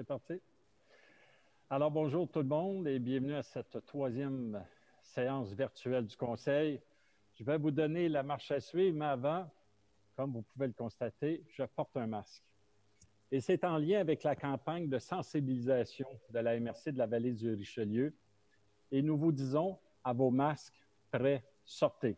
C'est parti. Alors, bonjour tout le monde et bienvenue à cette troisième séance virtuelle du Conseil. Je vais vous donner la marche à suivre, mais avant, comme vous pouvez le constater, je porte un masque. Et c'est en lien avec la campagne de sensibilisation de la MRC de la Vallée du Richelieu. Et nous vous disons à vos masques, prêts, sortez.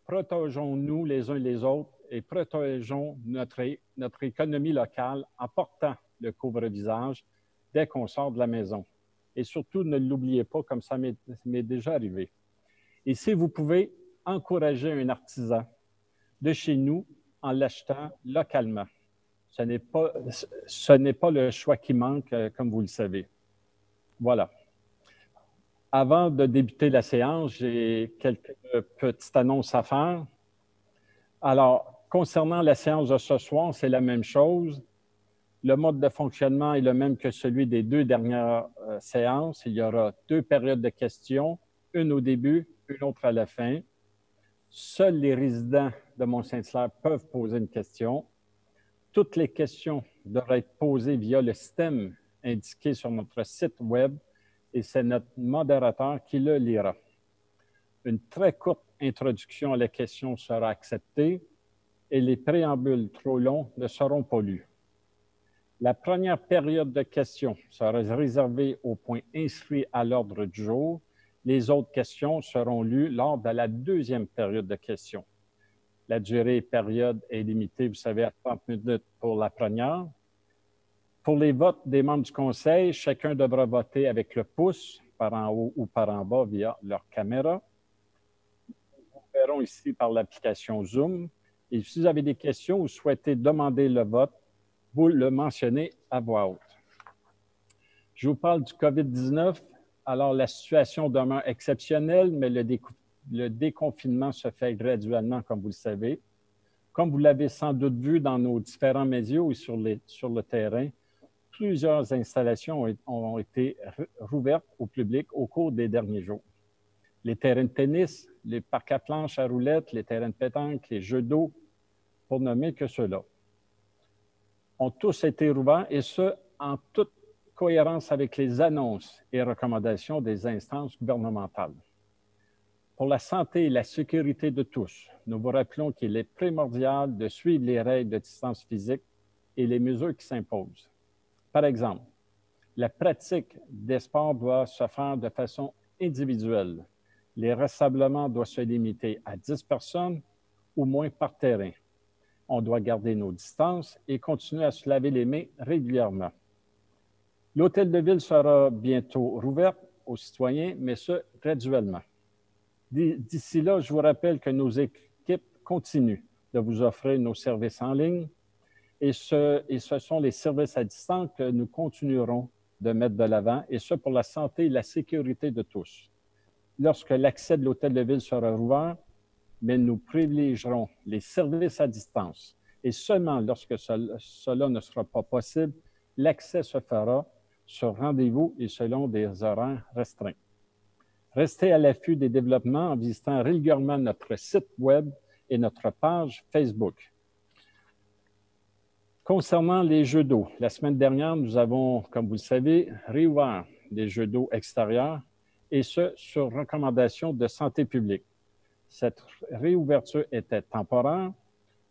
Protégeons-nous les uns les autres et protégeons notre économie locale en portant le couvre-visage dès qu'on sort de la maison. Et surtout, ne l'oubliez pas, comme ça m'est déjà arrivé. Et si vous pouvez, encourager un artisan de chez nous en l'achetant localement. Ce n'est pas le choix qui manque, comme vous le savez. Voilà. Avant de débuter la séance, j'ai quelques petites annonces à faire. Alors, concernant la séance de ce soir, c'est la même chose. Le mode de fonctionnement est le même que celui des deux dernières séances. Il y aura 2 périodes de questions, une au début, une autre à la fin. Seuls les résidents de Mont-Saint-Hilaire peuvent poser une question. Toutes les questions devraient être posées via le système indiqué sur notre site web et c'est notre modérateur qui le lira. Une très courte introduction à la question sera acceptée et les préambules trop longs ne seront pas lus. La première période de questions sera réservée aux points inscrits à l'ordre du jour. Les autres questions seront lues lors de la deuxième période de questions. La durée période est limitée, vous savez, à 30 minutes pour la première. Pour les votes des membres du Conseil, chacun devra voter avec le pouce, par en haut ou par en bas via leur caméra. Nous verrons ici par l'application Zoom. Et si vous avez des questions ou souhaitez demander le vote, vous le mentionnez à voix haute. Je vous parle du COVID-19. Alors, la situation demeure exceptionnelle, mais le déconfinement se fait graduellement, comme vous le savez. Comme vous l'avez sans doute vu dans nos différents médias ou sur le terrain, plusieurs installations ont été rouvertes au public au cours des derniers jours. Les terrains de tennis, les parcs à planches à roulettes, les terrains de pétanque, les jeux d'eau, pour nommer que ceux-là, ont tous été rouverts et ce, en toute cohérence avec les annonces et recommandations des instances gouvernementales. Pour la santé et la sécurité de tous, nous vous rappelons qu'il est primordial de suivre les règles de distance physique et les mesures qui s'imposent. Par exemple, la pratique des sports doit se faire de façon individuelle. Les rassemblements doivent se limiter à 10 personnes ou moins par terrain. On doit garder nos distances et continuer à se laver les mains régulièrement. L'hôtel de ville sera bientôt rouvert aux citoyens, mais ce, graduellement. D'ici là, je vous rappelle que nos équipes continuent de vous offrir nos services en ligne et ce sont les services à distance que nous continuerons de mettre de l'avant, et ce pour la santé et la sécurité de tous. Lorsque l'accès de l'hôtel de ville sera rouvert, mais nous privilégierons les services à distance. Et seulement lorsque cela ne sera pas possible, l'accès se fera sur rendez-vous et selon des horaires restreints. Restez à l'affût des développements en visitant régulièrement notre site web et notre page Facebook. Concernant les jeux d'eau, la semaine dernière, nous avons, comme vous le savez, réouvert les jeux d'eau extérieurs et ce, sur recommandation de santé publique. Cette réouverture était temporaire.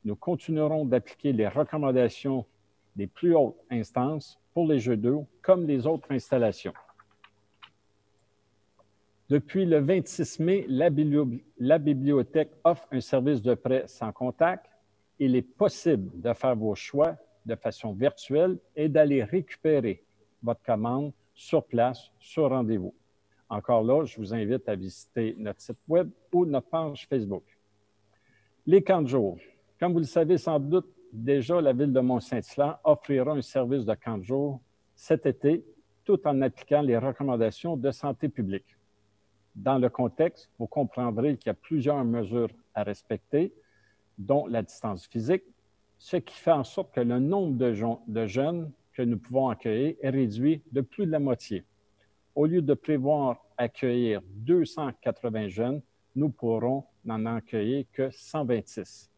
Nous continuerons d'appliquer les recommandations des plus hautes instances pour les jeux d'eau comme les autres installations. Depuis le 26 mai, la bibliothèque offre un service de prêt sans contact. Il est possible de faire vos choix de façon virtuelle et d'aller récupérer votre commande sur place, sur rendez-vous. Encore là, je vous invite à visiter notre site web ou notre page Facebook. Les camps de jour. Comme vous le savez sans doute, déjà, la ville de Mont-Saint-Hilaire offrira un service de camp de jour cet été, tout en appliquant les recommandations de santé publique. Dans le contexte, vous comprendrez qu'il y a plusieurs mesures à respecter, dont la distance physique, ce qui fait en sorte que le nombre de jeunes que nous pouvons accueillir est réduit de plus de la moitié. Au lieu de prévoir accueillir 280 jeunes, nous pourrons n'en accueillir que 126.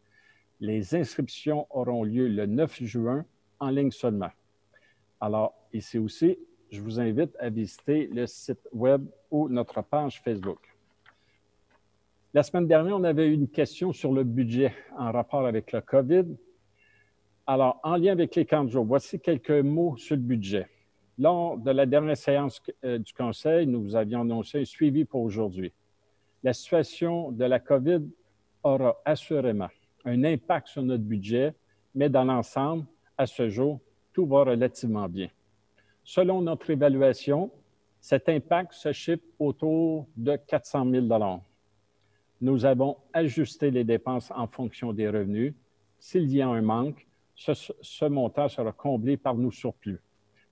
Les inscriptions auront lieu le 9 juin en ligne seulement. Alors, ici aussi, je vous invite à visiter le site web ou notre page Facebook. La semaine dernière, on avait eu une question sur le budget en rapport avec le COVID. Alors, en lien avec les camps de jour, voici quelques mots sur le budget. Lors de la dernière séance du Conseil, nous avions annoncé un suivi pour aujourd'hui. La situation de la COVID aura assurément un impact sur notre budget, mais dans l'ensemble, à ce jour, tout va relativement bien. Selon notre évaluation, cet impact se chiffre autour de 400 000 $. Nous avons ajusté les dépenses en fonction des revenus. S'il y a un manque, ce montant sera comblé par nos surplus.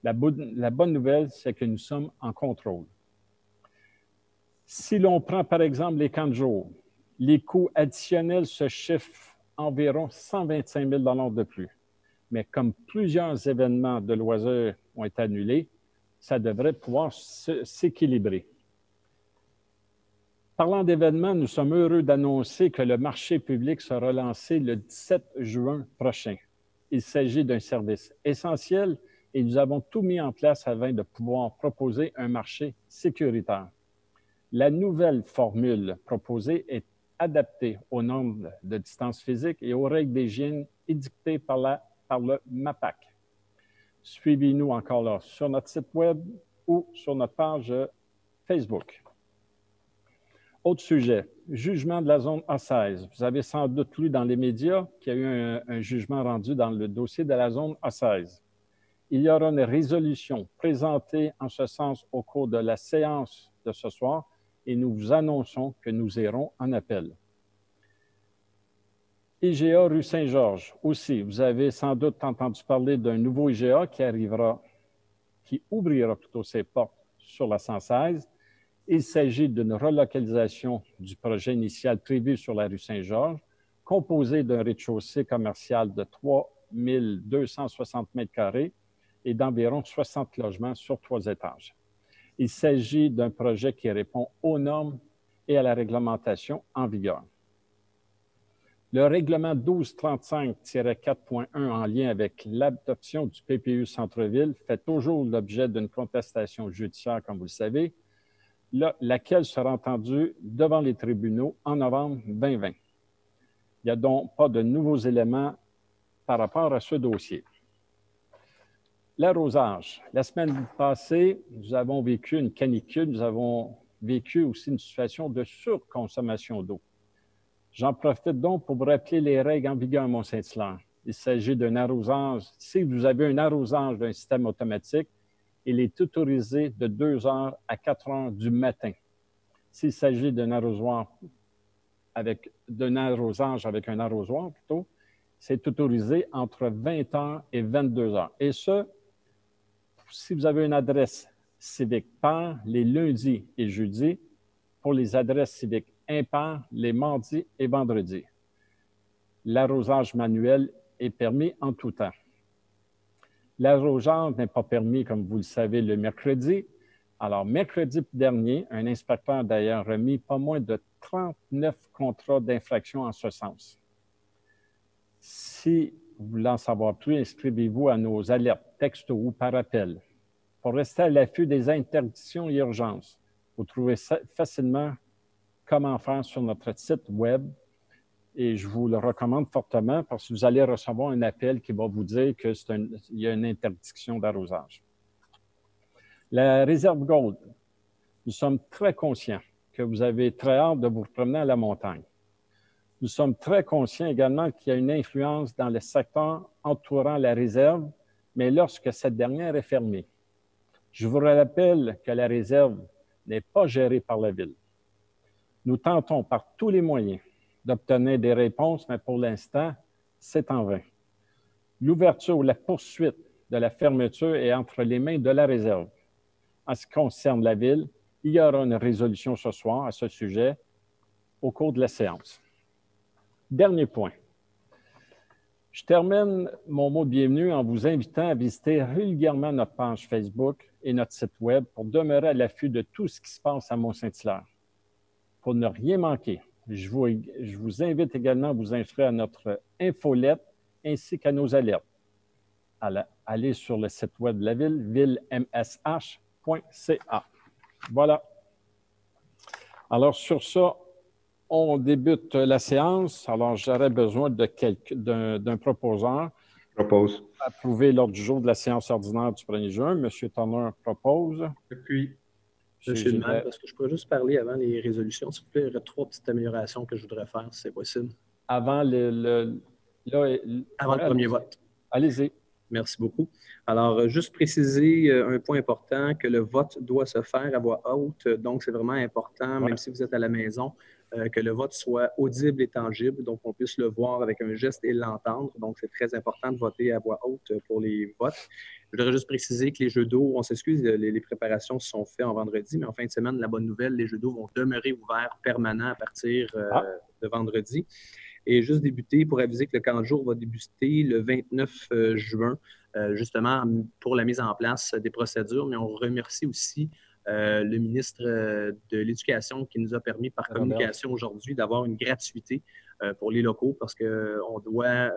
La bonne nouvelle, c'est que nous sommes en contrôle. Si l'on prend par exemple les camps de jour, les coûts additionnels se chiffrent environ 125 000 $ de plus. Mais comme plusieurs événements de loisirs ont été annulés, ça devrait pouvoir s'équilibrer. Parlant d'événements, nous sommes heureux d'annoncer que le marché public sera lancé le 17 juin prochain. Il s'agit d'un service essentiel et nous avons tout mis en place afin de pouvoir proposer un marché sécuritaire. La nouvelle formule proposée est adaptée aux normes de distance physique et aux règles d'hygiène édictées par le MAPAC. Suivez-nous encore là sur notre site web ou sur notre page Facebook. Autre sujet, jugement de la zone A16. Vous avez sans doute lu dans les médias qu'il y a eu un jugement rendu dans le dossier de la zone A16. Il y aura une résolution présentée en ce sens au cours de la séance de ce soir et nous vous annonçons que nous irons en appel. IGA rue Saint-Georges aussi. Vous avez sans doute entendu parler d'un nouveau IGA qui ouvrira plutôt ses portes sur la 116. Il s'agit d'une relocalisation du projet initial prévu sur la rue Saint-Georges, composé d'un rez-de-chaussée commercial de 3 260 mètres carrés et d'environ 60 logements sur 3 étages. Il s'agit d'un projet qui répond aux normes et à la réglementation en vigueur. Le règlement 1235-4.1 en lien avec l'adoption du PPU Centre-Ville fait toujours l'objet d'une contestation judiciaire, comme vous le savez, laquelle sera entendue devant les tribunaux en novembre 2020. Il n'y a donc pas de nouveaux éléments par rapport à ce dossier. L'arrosage. La semaine passée, nous avons vécu une canicule, nous avons vécu aussi une situation de surconsommation d'eau. J'en profite donc pour vous rappeler les règles en vigueur à Mont-Saint-Hilaire. Il s'agit d'un arrosage. Si vous avez un arrosage d'un système automatique, il est autorisé de 2 h à 4 h du matin. S'il s'agit d'un arrosage avec un arrosoir plutôt, c'est autorisé entre 20 h et 22 h. Et ce, si vous avez une adresse civique paire, les lundis et jeudis, pour les adresses civiques impaires, les mardis et vendredis. L'arrosage manuel est permis en tout temps. L'arrosage n'est pas permis, comme vous le savez, le mercredi. Alors, mercredi dernier, un inspecteur a d'ailleurs remis pas moins de 39 contrats d'infraction en ce sens. Si vous voulez en savoir plus, inscrivez-vous à nos alertes, texto ou par appel. Pour rester à l'affût des interdictions et urgences, vous trouvez facilement comment faire sur notre site web. Et je vous le recommande fortement parce que vous allez recevoir un appel qui va vous dire qu'il y a une interdiction d'arrosage. La réserve Gold. Nous sommes très conscients que vous avez très hâte de vous promener à la montagne. Nous sommes très conscients également qu'il y a une influence dans le secteur entourant la réserve, mais lorsque cette dernière est fermée. Je vous rappelle que la réserve n'est pas gérée par la ville. Nous tentons par tous les moyens d'obtenir des réponses, mais pour l'instant, c'est en vain. L'ouverture ou la poursuite de la fermeture est entre les mains de la réserve. En ce qui concerne la ville, il y aura une résolution ce soir à ce sujet au cours de la séance. Dernier point. Je termine mon mot de bienvenue en vous invitant à visiter régulièrement notre page Facebook et notre site web pour demeurer à l'affût de tout ce qui se passe à Mont-Saint-Hilaire. Pour ne rien manquer, je vous invite également à vous inscrire à notre infolette ainsi qu'à nos alertes. allez sur le site web de la ville, villemsh.ca. Voilà. Alors, sur ça, on débute la séance. Alors, j'aurais besoin d'un proposeur. Je propose. Approuver l'ordre du jour de la séance ordinaire du 1er juin. M. Turner propose. Puis, Monsieur le maire, est-ce que je pourrais juste parler avant les résolutions? S'il vous plaît, il y a 3 petites améliorations que je voudrais faire, si c'est possible. Avant avant le premier vote. Allez-y. Merci beaucoup. Alors, juste préciser un point important, que le vote doit se faire à voix haute. Donc, c'est vraiment important, même si vous êtes à la maison, que le vote soit audible et tangible, donc on puisse le voir avec un geste et l'entendre. Donc, c'est très important de voter à voix haute pour les votes. Je voudrais juste préciser que les jeux d'eau, on s'excuse, les préparations se sont faites en vendredi, mais en fin de semaine, la bonne nouvelle, les jeux d'eau vont demeurer ouverts permanents à partir de vendredi. Et juste débuter, pour aviser que le camp de jour va débuter le 29 juin, justement pour la mise en place des procédures. Mais on remercie aussi le ministre de l'Éducation qui nous a permis par communication aujourd'hui d'avoir une gratuité pour les locaux parce qu'on doit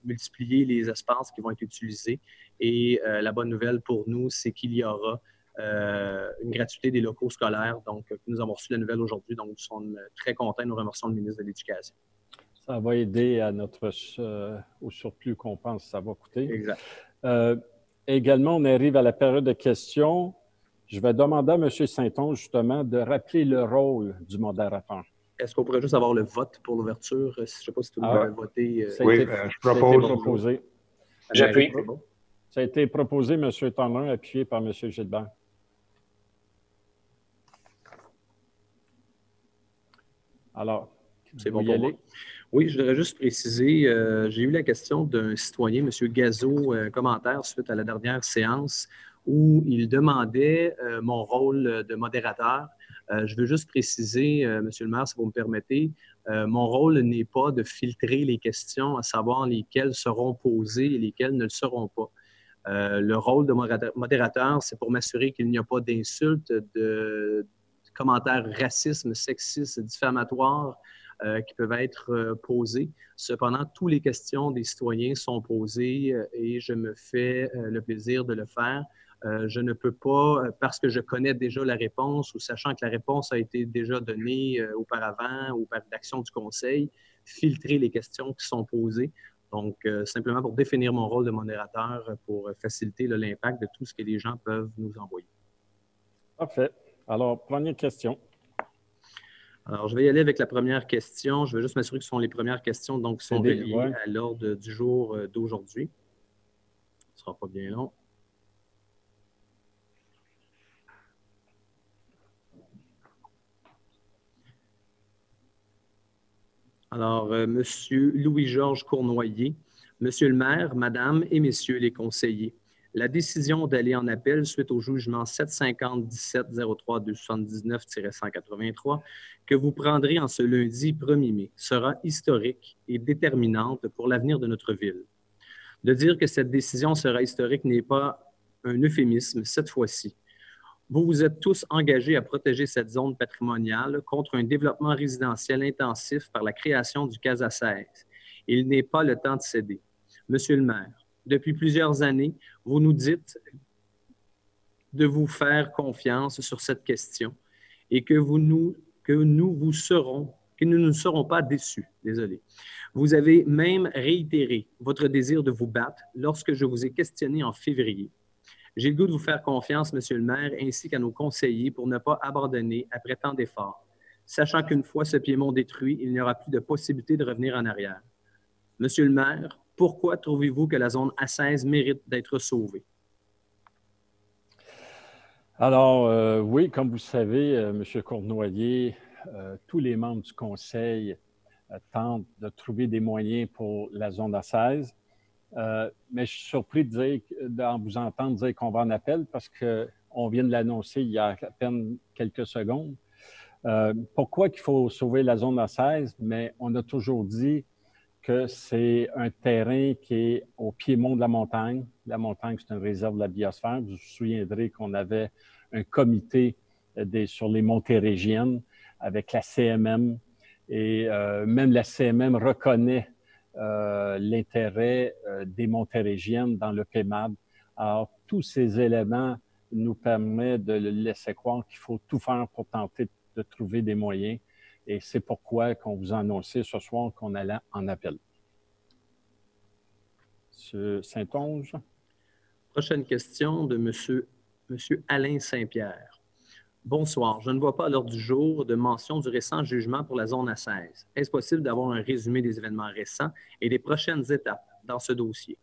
multiplier les espaces qui vont être utilisés. Et la bonne nouvelle pour nous, c'est qu'il y aura une gratuité des locaux scolaires. Donc, nous avons reçu la nouvelle aujourd'hui. Donc, nous sommes très contents. Nous remercions le ministre de l'Éducation. Ça va aider à au surplus qu'on pense que ça va coûter. Exact. Également, on arrive à la période de questions. Je vais demander à M. Saint-Onge, justement, de rappeler le rôle du modérateur. Est-ce qu'on pourrait juste avoir le vote pour l'ouverture? Je ne sais pas si tout le monde a voté. Oui, je propose. J'appuie. Ça a été proposé, M. Turner, appuyé par M. Gilbert. Alors, c'est bon pour moi. Oui, je voudrais juste préciser, j'ai eu la question d'un citoyen, M. Gazot, un commentaire suite à la dernière séance où il demandait mon rôle de modérateur. Je veux juste préciser, M. le maire, si vous me permettez, mon rôle n'est pas de filtrer les questions, à savoir lesquelles seront posées et lesquelles ne le seront pas. Le rôle de modérateur, c'est pour m'assurer qu'il n'y a pas d'insultes, de commentaires racistes, sexistes, diffamatoires, qui peuvent être posées. Cependant, toutes les questions des citoyens sont posées et je me fais le plaisir de le faire. Je ne peux pas, parce que je connais déjà la réponse ou sachant que la réponse a été déjà donnée auparavant ou par l'action du conseil, filtrer les questions qui sont posées. Donc, simplement pour définir mon rôle de modérateur pour faciliter l'impact de tout ce que les gens peuvent nous envoyer. Parfait. Alors, première question. Alors, je vais y aller avec la première question. Je vais juste m'assurer que ce sont les premières questions donc, qui sont reliées à l'ordre du jour d'aujourd'hui. Ce ne sera pas bien long. Alors, Monsieur Louis-Georges Cournoyer, Monsieur le maire, Madame et Messieurs les conseillers, la décision d'aller en appel suite au jugement 750-17-03-279-183 que vous prendrez en ce lundi 1er mai sera historique et déterminante pour l'avenir de notre ville. De dire que cette décision sera historique n'est pas un euphémisme cette fois-ci. Vous vous êtes tous engagés à protéger cette zone patrimoniale contre un développement résidentiel intensif par la création du Casa 16. Il n'est pas le temps de céder. Monsieur le maire, depuis plusieurs années, vous nous dites de vous faire confiance sur cette question et que nous ne serons pas déçus. Désolé. Vous avez même réitéré votre désir de vous battre lorsque je vous ai questionné en février. J'ai le goût de vous faire confiance, Monsieur le maire, ainsi qu'à nos conseillers pour ne pas abandonner après tant d'efforts, sachant qu'une fois ce piémont détruit, il n'y aura plus de possibilité de revenir en arrière. Monsieur le maire, pourquoi trouvez-vous que la zone A16 mérite d'être sauvée? Alors, oui, comme vous le savez, M. Cournoyer, tous les membres du conseil tentent de trouver des moyens pour la zone A16. Mais je suis surpris de vous entendre dire qu'on va en appel parce qu'on vient de l'annoncer il y a à peine quelques secondes. Pourquoi qu'il faut sauver la zone A16? Mais on a toujours dit que c'est un terrain qui est au piémont de la montagne. La montagne, c'est une réserve de la biosphère. Vous vous souviendrez qu'on avait un comité sur les montérégiennes avec la CMM et même la CMM reconnaît l'intérêt des montérégiennes dans le PEMAD. Alors, tous ces éléments nous permettent de laisser croire qu'il faut tout faire pour tenter de trouver des moyens. Et c'est pourquoi qu'on vous a annoncé ce soir qu'on allait en appel. M. Saint-Onge. Prochaine question de M. Alain Saint-Pierre. Bonsoir. Je ne vois pas à l'ordre du jour de mention du récent jugement pour la zone A16. Est-ce possible d'avoir un résumé des événements récents et des prochaines étapes dans ce dossier?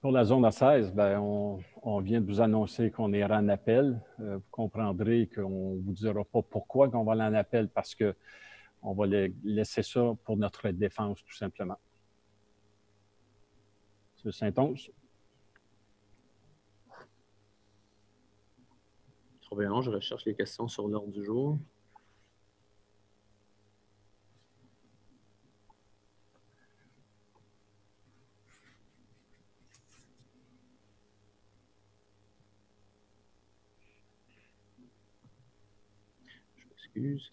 Pour la zone A16, bien, on vient de vous annoncer qu'on ira en appel. Vous comprendrez qu'on ne vous dira pas pourquoi on va aller en appel, parce qu'on va laisser ça pour notre défense, tout simplement. M. Saint-Onge. Trop bien, je recherche les questions sur l'ordre du jour. Je m'excuse.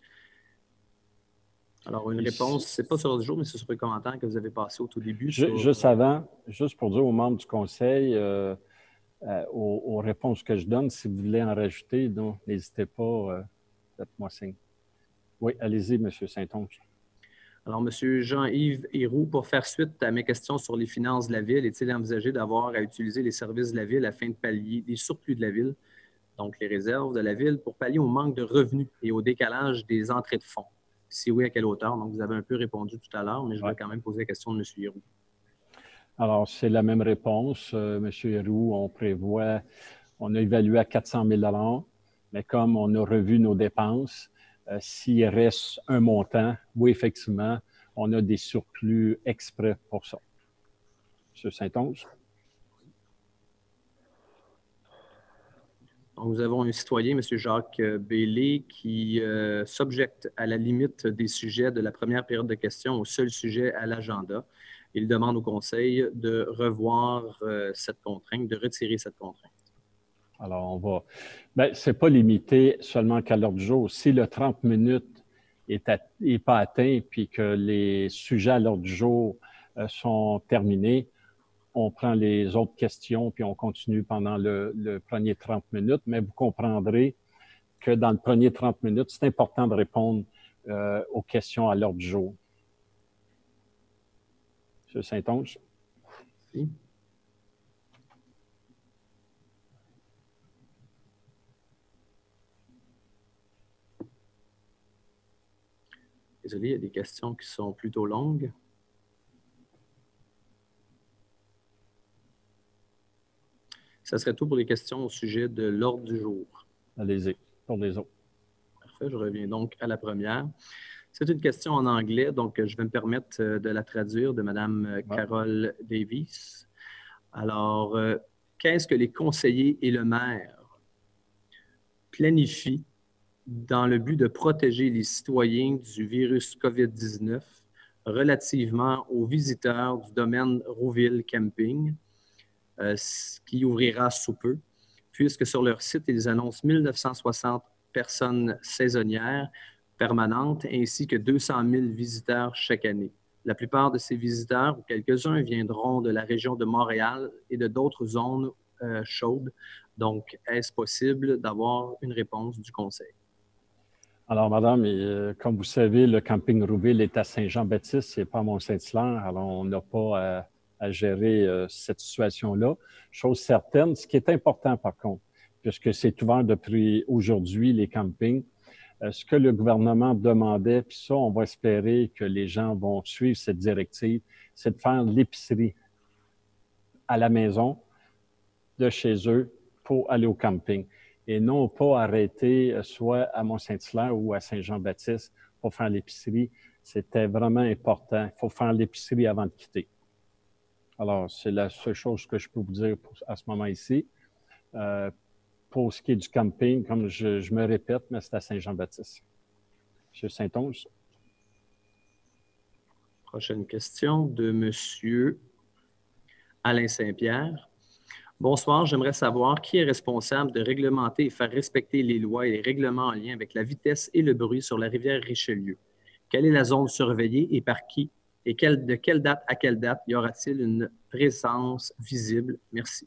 Alors, une réponse, ce n'est pas sur l'ordre du jour, mais c'est sur le commentaire que vous avez passé au tout début. Juste avant, juste pour dire aux membres du conseil, aux réponses que je donne, si vous voulez en rajouter, n'hésitez pas, faites-moi signe. Oui, allez-y, M. Saint-Onge. Alors, M. Jean-Yves Héroux, pour faire suite à mes questions sur les finances de la Ville, est-il envisagé d'avoir à utiliser les services de la Ville afin de pallier les surplus de la Ville, donc les réserves de la Ville, pour pallier au manque de revenus et au décalage des entrées de fonds? Si oui, à quelle hauteur? Donc, vous avez un peu répondu tout à l'heure, mais je vais quand même poser la question de M. Héroux. Alors, c'est la même réponse. M. Héroux, on a évalué à 400 000 $, mais comme on a revu nos dépenses, s'il reste un montant, oui, effectivement, on a des surplus exprès pour ça. M. Saint-Onge. Nous avons un citoyen, M. Jacques Bailey, qui s'objecte à la limite des sujets de la première période de questions au seul sujet à l'agenda. Il demande au Conseil de revoir cette contrainte, de retirer cette contrainte. Alors, on va... Bien, ce n'est pas limité seulement qu'à l'ordre du jour. Si le 30 minutes n'est pas atteint puis que les sujets à l'ordre du jour sont terminés, on prend les autres questions puis on continue pendant le premier 30 minutes. Mais vous comprendrez que dans le premier 30 minutes, c'est important de répondre aux questions à l'ordre du jour. M. Saint-Onge. Oui. Désolé, il y a des questions qui sont plutôt longues. Ça serait tout pour les questions au sujet de l'ordre du jour. Allez-y, pour les autres. Parfait, je reviens donc à la première. C'est une question en anglais, donc je vais me permettre de la traduire de Mme Carole Davis. Alors, qu'est-ce que les conseillers et le maire planifient dans le but de protéger les citoyens du virus COVID-19 relativement aux visiteurs du domaine Rouville Camping, qui ouvrira sous peu, puisque sur leur site, ils annoncent 1960 personnes saisonnières permanentes ainsi que 200 000 visiteurs chaque année. La plupart de ces visiteurs, ou quelques-uns, viendront de la région de Montréal et de d'autres zones chaudes. Donc, est-ce possible d'avoir une réponse du Conseil? Alors, madame, comme vous savez, le camping Rouville est à Saint-Jean-Baptiste, ce n'est pas à Mont-Saint-Hilaire, alors on n'a pas à gérer cette situation-là. Chose certaine, ce qui est important par contre, puisque c'est ouvert depuis aujourd'hui, les campings, ce que le gouvernement demandait, puis ça, on va espérer que les gens vont suivre cette directive, c'est de faire l'épicerie à la maison, de chez eux, pour aller au camping. Et non pas arrêter soit à Mont-Saint-Hilaire ou à Saint-Jean-Baptiste pour faire l'épicerie. C'était vraiment important. Il faut faire l'épicerie avant de quitter. Alors, c'est la seule chose que je peux vous dire à ce moment ici. Pour ce qui est du camping, comme je me répète, mais c'est à Saint-Jean-Baptiste. M. Saint-Onge. Prochaine question de M. Alain Saint-Pierre. Bonsoir, j'aimerais savoir qui est responsable de réglementer et faire respecter les lois et les règlements en lien avec la vitesse et le bruit sur la rivière Richelieu. Quelle est la zone surveillée et par qui Et de quelle date à quelle date y aura-t-il une présence visible? Merci.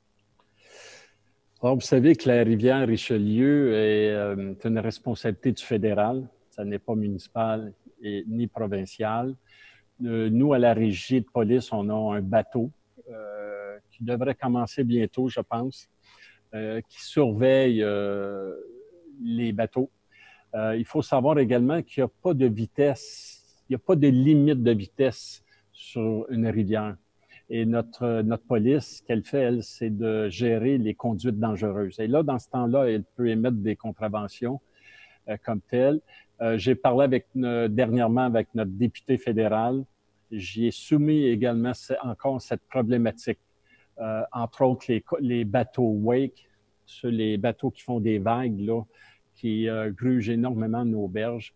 Alors, vous savez que la rivière Richelieu est une responsabilité du fédéral. Ça n'est pas municipal ni provincial. Nous, à la régie de police, on a un bateau qui devrait commencer bientôt, je pense, qui surveille les bateaux. Il faut savoir également qu'il n'y a pas de vitesse, il n'y a pas de limite de vitesse sur une rivière. Et notre police, ce qu'elle fait, elle, c'est de gérer les conduites dangereuses. Et là, dans ce temps-là, elle peut émettre des contraventions comme telles. J'ai parlé dernièrement avec notre député fédéral. J'y ai soumis également encore cette problématique. Entre autres, les bateaux wake, les bateaux qui font des vagues, là, qui grugent énormément nos berges.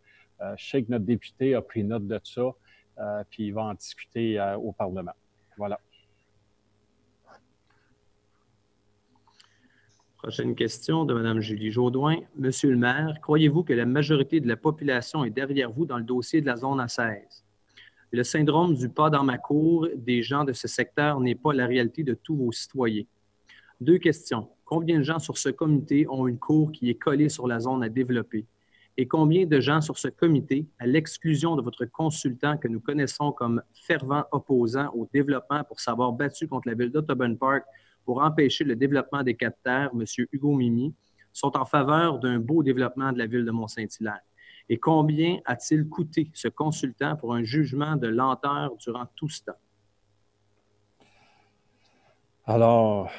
Je sais que notre député a pris note de ça, puis il va en discuter au Parlement. Voilà. Prochaine question de Mme Julie Jaudoin. Monsieur le maire, croyez-vous que la majorité de la population est derrière vous dans le dossier de la zone A16? Le syndrome du pas dans ma cour des gens de ce secteur n'est pas la réalité de tous vos citoyens. 2 questions. Combien de gens sur ce comité ont une cour qui est collée sur la zone à développer? Et combien de gens sur ce comité, à l'exclusion de votre consultant que nous connaissons comme fervent opposant au développement pour s'avoir battu contre la ville d'Audubon Park pour empêcher le développement des 4 terres, M. Hugo Mimi, sont en faveur d'un beau développement de la ville de Mont-Saint-Hilaire? Et combien a-t-il coûté ce consultant pour un jugement de lenteur durant tout ce temps? Alors,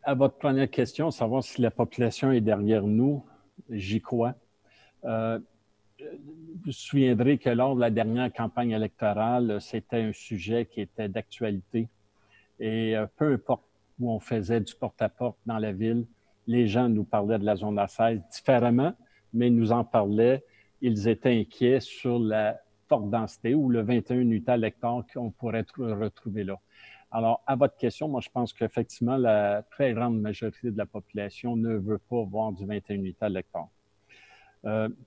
à votre première question, savoir si la population est derrière nous, j'y crois. Vous vous souviendrez que lors de la dernière campagne électorale, c'était un sujet qui était d'actualité. Et peu importe où on faisait du porte-à-porte dans la ville, les gens nous parlaient de la zone A16 différemment, mais ils nous en parlaient. Ils étaient inquiets sur la forte densité ou le 21 unités à l'hectare qu'on pourrait retrouver là. Alors, à votre question, moi, je pense qu'effectivement, la très grande majorité de la population ne veut pas voir du 21 unités à l'hectare.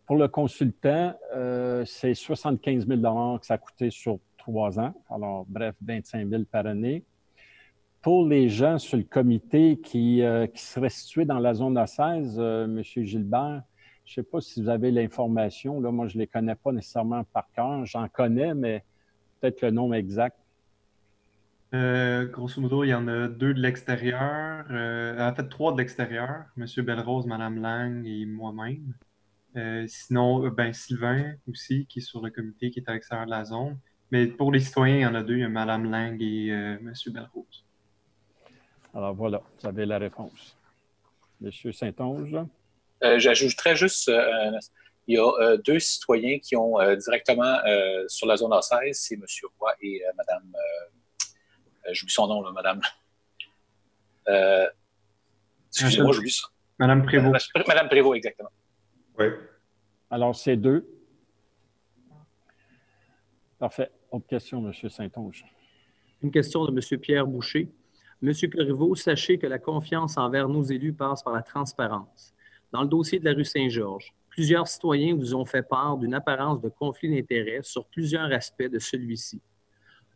Pour le consultant, c'est 75 000 que ça a coûté sur 3 ans. Alors, bref, 25 000 par année. Pour les gens sur le comité qui seraient situés dans la zone A16, M. Gilbert, je ne sais pas si vous avez l'information. Là, moi, je ne les connais pas nécessairement par cœur. J'en connais, mais peut-être le nom exact. Grosso modo, il y en a 2 de l'extérieur. En fait, 3 de l'extérieur. M. Belrose, Mme Lang et moi-même. Sinon, Sylvain aussi, qui est sur le comité, qui est à l'extérieur de la zone. Mais pour les citoyens, il y en a 2. Il y a Mme Lang et M. Belrose. Alors voilà, vous avez la réponse. M. Saint-Onge. J'ajouterais juste, il y a 2 citoyens qui ont directement sur la zone A16, c'est M. Roy et Mme, j'oublie son nom, là, Mme. Excusez-moi, j'oublie ça. Mme Prévost. Mme Prévost, exactement. Oui. Alors, c'est 2. Parfait. Autre question, M. Saint-Onge. Une question de M. Pierre Boucher. Monsieur Corriveau, sachez que la confiance envers nos élus passe par la transparence. Dans le dossier de la rue Saint-Georges, plusieurs citoyens vous ont fait part d'une apparence de conflit d'intérêts sur plusieurs aspects de celui-ci.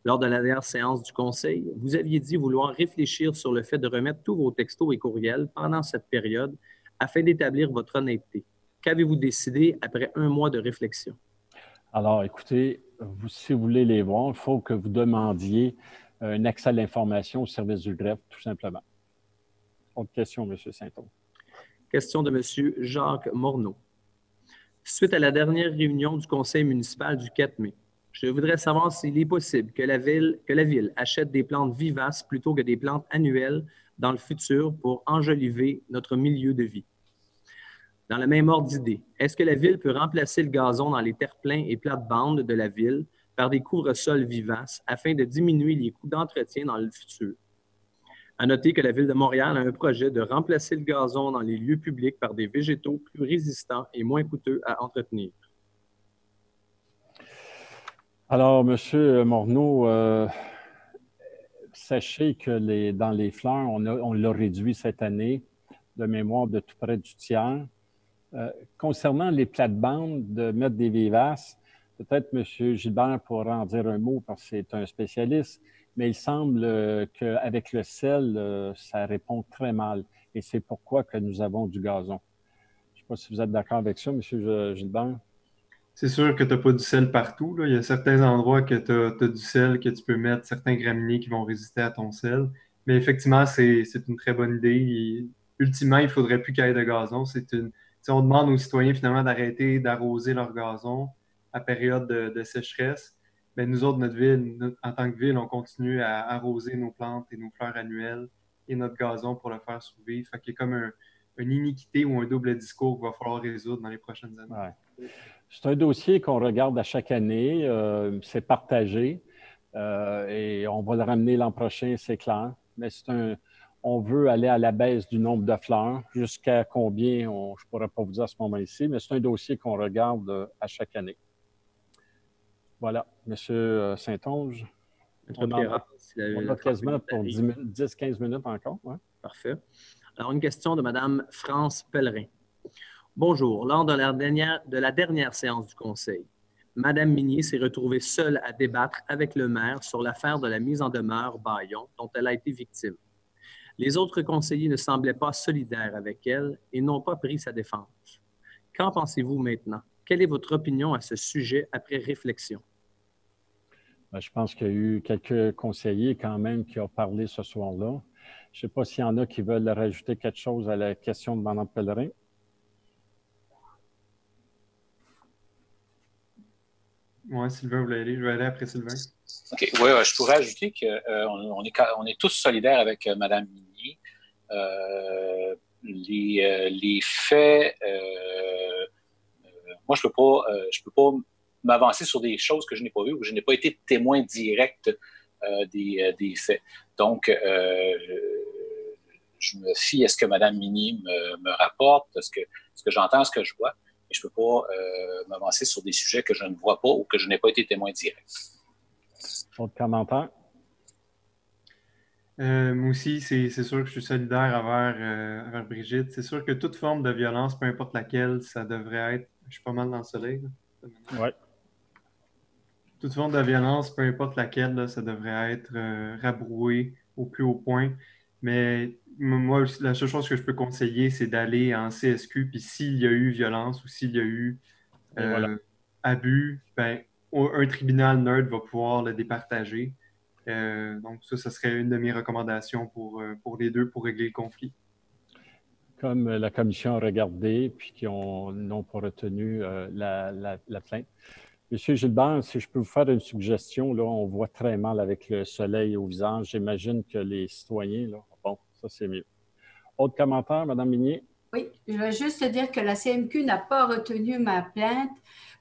Lors de la dernière séance du Conseil, vous aviez dit vouloir réfléchir sur le fait de remettre tous vos textos et courriels pendant cette période afin d'établir votre honnêteté. Qu'avez-vous décidé après 1 mois de réflexion? Alors, écoutez, si vous voulez les voir, il faut que vous demandiez un accès à l'information au service du greffe, tout simplement. Autre question, M. Saint-Onge. Question de M. Jacques Morneau. Suite à la dernière réunion du Conseil municipal du 4 mai, je voudrais savoir s'il est possible que la ville achète des plantes vivaces plutôt que des plantes annuelles dans le futur pour enjoliver notre milieu de vie. Dans le même ordre d'idée, est-ce que la ville peut remplacer le gazon dans les terre-pleins et plates-bandes de la ville par des couvre-sols vivaces afin de diminuer les coûts d'entretien dans le futur? À noter que la Ville de Montréal a un projet de remplacer le gazon dans les lieux publics par des végétaux plus résistants et moins coûteux à entretenir. Alors, M. Morneau, sachez que dans les fleurs, on l'a réduit cette année de mémoire de tout près du tiers. Concernant les plates-bandes, de mettre des vivaces, Peut-être M. Gilbert pourra en dire un mot parce que c'est un spécialiste, mais il semble qu'avec le sel, ça répond très mal. Et c'est pourquoi que nous avons du gazon. Je ne sais pas si vous êtes d'accord avec ça, M. Gilbert. C'est sûr que tu n'as pas du sel partout, là. Il y a certains endroits que tu as du sel, que tu peux mettre certains graminées qui vont résister à ton sel. Mais effectivement, c'est une très bonne idée. Ultimement, il ne faudrait plus qu'il y ait de gazon. On demande aux citoyens finalement d'arrêter d'arroser leur gazon à période de sécheresse. Mais nous autres, notre ville, en tant que ville, on continue à arroser nos plantes et nos fleurs annuelles et notre gazon pour le faire survivre. Fait qu'il y a comme une iniquité ou un double discours qu'il va falloir résoudre dans les prochaines années. Ouais. C'est un dossier qu'on regarde à chaque année. C'est partagé et on va le ramener l'an prochain, c'est clair. Mais on veut aller à la baisse du nombre de fleurs. Jusqu'à combien, je ne pourrais pas vous dire à ce moment-ci, mais c'est un dossier qu'on regarde à chaque année. Voilà, M. Saint-Onge. On a quasiment pour 10-15 minutes encore. Ouais. Parfait. Alors, une question de Mme France Pellerin. Bonjour. Lors de la dernière séance du Conseil, Mme Minier s'est retrouvée seule à débattre avec le maire sur l'affaire de la mise en demeure Bayon, dont elle a été victime. Les autres conseillers ne semblaient pas solidaires avec elle et n'ont pas pris sa défense. Qu'en pensez-vous maintenant? Quelle est votre opinion à ce sujet après réflexion? Je pense qu'il y a eu quelques conseillers quand même qui ont parlé ce soir-là. Je ne sais pas s'il y en a qui veulent rajouter quelque chose à la question de Mme Pellerin. Oui, Sylvain, vous voulez aller? Je vais aller après Sylvain. OK. Oui, je pourrais ajouter qu'on est tous solidaires avec Mme Minier. Les faits, moi, je peux pas m'avancer sur des choses que je n'ai pas vues ou que je n'ai pas été témoin direct des faits. Donc, je me fie à ce que Mme Minier me rapporte, ce que j'entends, ce que je vois. Et je ne peux pas m'avancer sur des sujets que je ne vois pas ou que je n'ai pas été témoin direct. Autre commentaire? Moi aussi, c'est sûr que je suis solidaire envers Brigitte. C'est sûr que toute forme de violence, peu importe laquelle, ça devrait être... Je suis pas mal dans le soleil. Oui. Toute forme de violence, peu importe laquelle, là, ça devrait être rabroué au plus haut point. Mais moi, la seule chose que je peux conseiller, c'est d'aller en CSQ. Puis s'il y a eu violence ou s'il y a eu abus, ben, un tribunal neutre va pouvoir le départager. Donc ça serait une de mes recommandations pour les deux pour régler le conflit. Comme la commission a regardé puis qui n'ont pas retenu la plainte. Monsieur Gilbert, si je peux vous faire une suggestion, là, on voit très mal avec le soleil au visage. J'imagine que les citoyens, là, bon, ça c'est mieux. Autre commentaire, Mme Minier? Oui, je veux juste dire que la CMQ n'a pas retenu ma plainte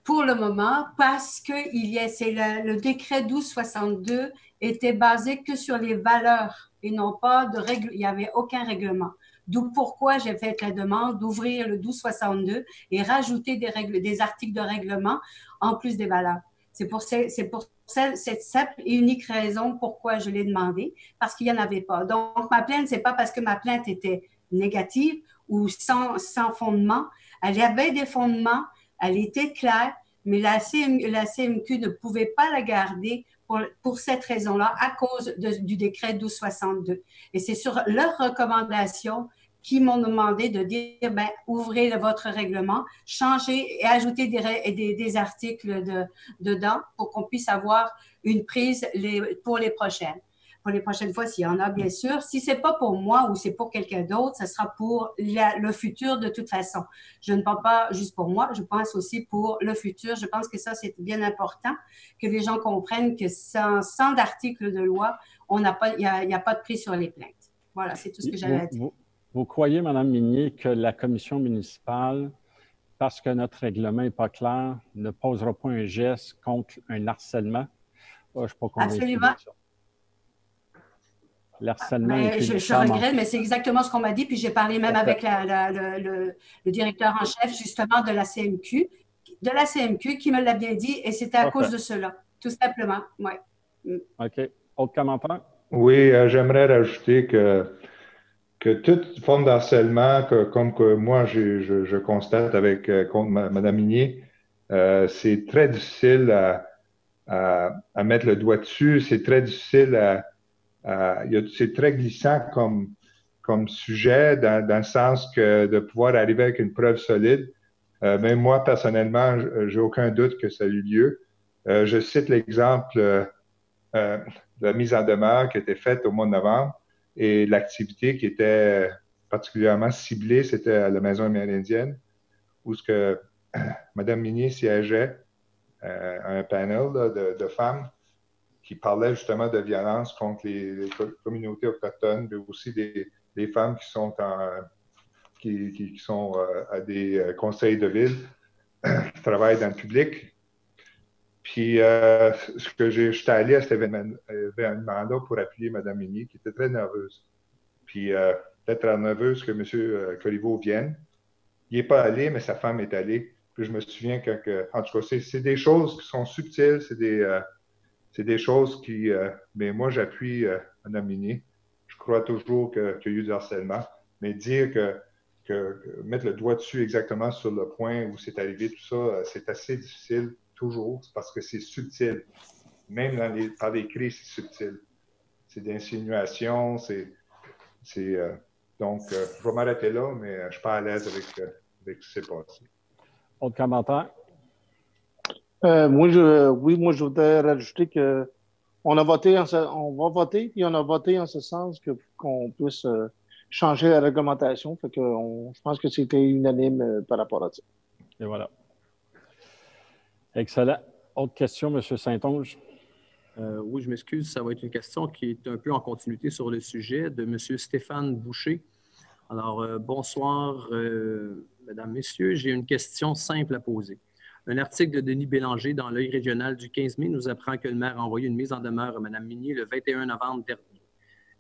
pour le moment parce que le décret 1262 était basé que sur les valeurs et non pas de règles. Il n'y avait aucun règlement. D'où pourquoi j'ai fait la demande d'ouvrir le 1262 et rajouter des articles de règlement en plus des valeurs. C'est pour cette simple et unique raison pourquoi je l'ai demandé, parce qu'il n'y en avait pas. Donc, ma plainte, c'est pas parce que ma plainte était négative ou sans fondement. Elle avait des fondements, elle était claire, mais la CMQ ne pouvait pas la garder pour cette raison-là, à cause du décret 1262. Et c'est sur leur recommandation qui m'ont demandé de dire, ouvrez votre règlement, changez et ajoutez des articles dedans pour qu'on puisse avoir une prise pour les prochaines. Pour les prochaines fois, s'il y en a, bien sûr. Si c'est pas pour moi ou c'est pour quelqu'un d'autre, ce sera pour le futur de toute façon. Je ne parle pas juste pour moi, je pense aussi pour le futur. Je pense que ça, c'est bien important que les gens comprennent que sans articles de loi, il n'y a pas de prise sur les plaintes. Voilà, c'est tout ce que j'avais à dire. Vous croyez, Mme Minier, que la commission municipale, parce que notre règlement n'est pas clair, ne posera pas un geste contre un harcèlement? Je ne sais pas combien. Absolument. L'harcèlement. Je regrette, mais c'est exactement ce qu'on m'a dit. Puis j'ai parlé même avec le directeur en chef, justement, de la CMQ, qui me l'a bien dit, et c'était à cause de cela, tout simplement. Ouais. OK. Autre commentaire? Oui, j'aimerais rajouter que toute forme d'harcèlement, comme que moi je constate contre Mme Minier, c'est très difficile à mettre le doigt dessus. C'est très difficile c'est très glissant comme sujet dans le sens que de pouvoir arriver avec une preuve solide. Même moi, personnellement, j'ai aucun doute que ça a eu lieu. Je cite l'exemple de la mise en demeure qui a été faite au mois de novembre et l'activité qui était particulièrement ciblée, c'était à la Maison amérindienne, où ce que Mme Minier siégeait à un panel là, de femmes qui parlaient justement de violence contre les communautés autochtones, mais aussi des femmes qui sont qui sont à des conseils de ville, qui travaillent dans le public. Puis, j'étais allé à cet événement-là pour appuyer Mme Minier, qui était très nerveuse. Puis, peut-être très nerveuse que M. Corriveau vienne. Il n'est pas allé, mais sa femme est allée. Puis, je me souviens en tout cas, c'est des choses qui sont subtiles, c'est des choses qui... mais moi, j'appuie Mme Minier. Je crois toujours qu'il y a eu du harcèlement. Mais dire que mettre le doigt dessus exactement sur le point où c'est arrivé, tout ça, c'est assez difficile, toujours, parce que c'est subtil. Même par l'écrit, c'est subtil. C'est des insinuations, donc, je vais m'arrêter là, mais je ne suis pas à l'aise avec ce qui s'est passé. Autre commentaire? Moi, je voudrais rajouter que on va voter, puis on a voté en ce sens qu'on puisse changer la réglementation. Fait que je pense que c'était unanime par rapport à ça. Et voilà. Excellent. Autre question, M. Saint-Onge? Oui, je m'excuse. Ça va être une question qui est un peu en continuité sur le sujet de M. Stéphane Boucher. Alors, bonsoir, mesdames, messieurs. J'ai une question simple à poser. Un article de Denis Bélanger dans l'Œil régional du 15 mai nous apprend que le maire a envoyé une mise en demeure à Mme Minier le 21 novembre dernier.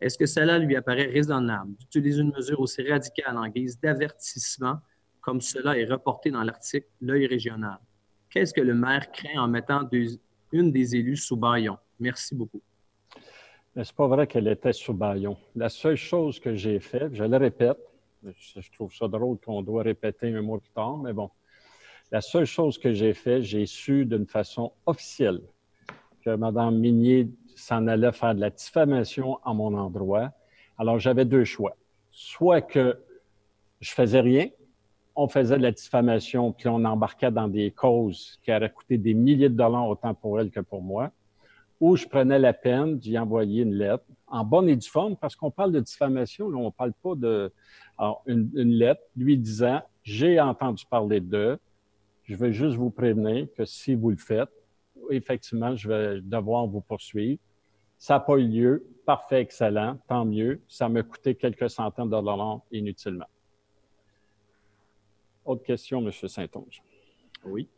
Est-ce que cela lui apparaît raisonnable d'utiliser une mesure aussi radicale en guise d'avertissement comme cela est reporté dans l'article L'Œil régional? Qu'est-ce que le maire craint en mettant une des élus sous bâillon? Merci beaucoup. Mais c'est pas vrai qu'elle était sous bâillon. La seule chose que j'ai faite, je le répète, je trouve ça drôle qu'on doit répéter un mois plus tard, mais bon. La seule chose que j'ai fait, j'ai su d'une façon officielle que Mme Minier s'en allait faire de la diffamation à mon endroit. Alors, j'avais deux choix. Soit que je faisais rien, on faisait de la diffamation, puis on embarquait dans des causes qui auraient coûté des milliers de dollars autant pour elle que pour moi, ou je prenais la peine d'y envoyer une lettre, en bonne et due forme, parce qu'on parle de diffamation, là, on ne parle pas de... Alors, une lettre lui disant « J'ai entendu parler d'eux, je vais juste vous prévenir que si vous le faites, effectivement, je vais devoir vous poursuivre. Ça n'a pas eu lieu. Parfait, excellent, tant mieux. Ça m'a coûté quelques centaines de dollars inutilement. » Autre question, M. Saint-Onge. Oui.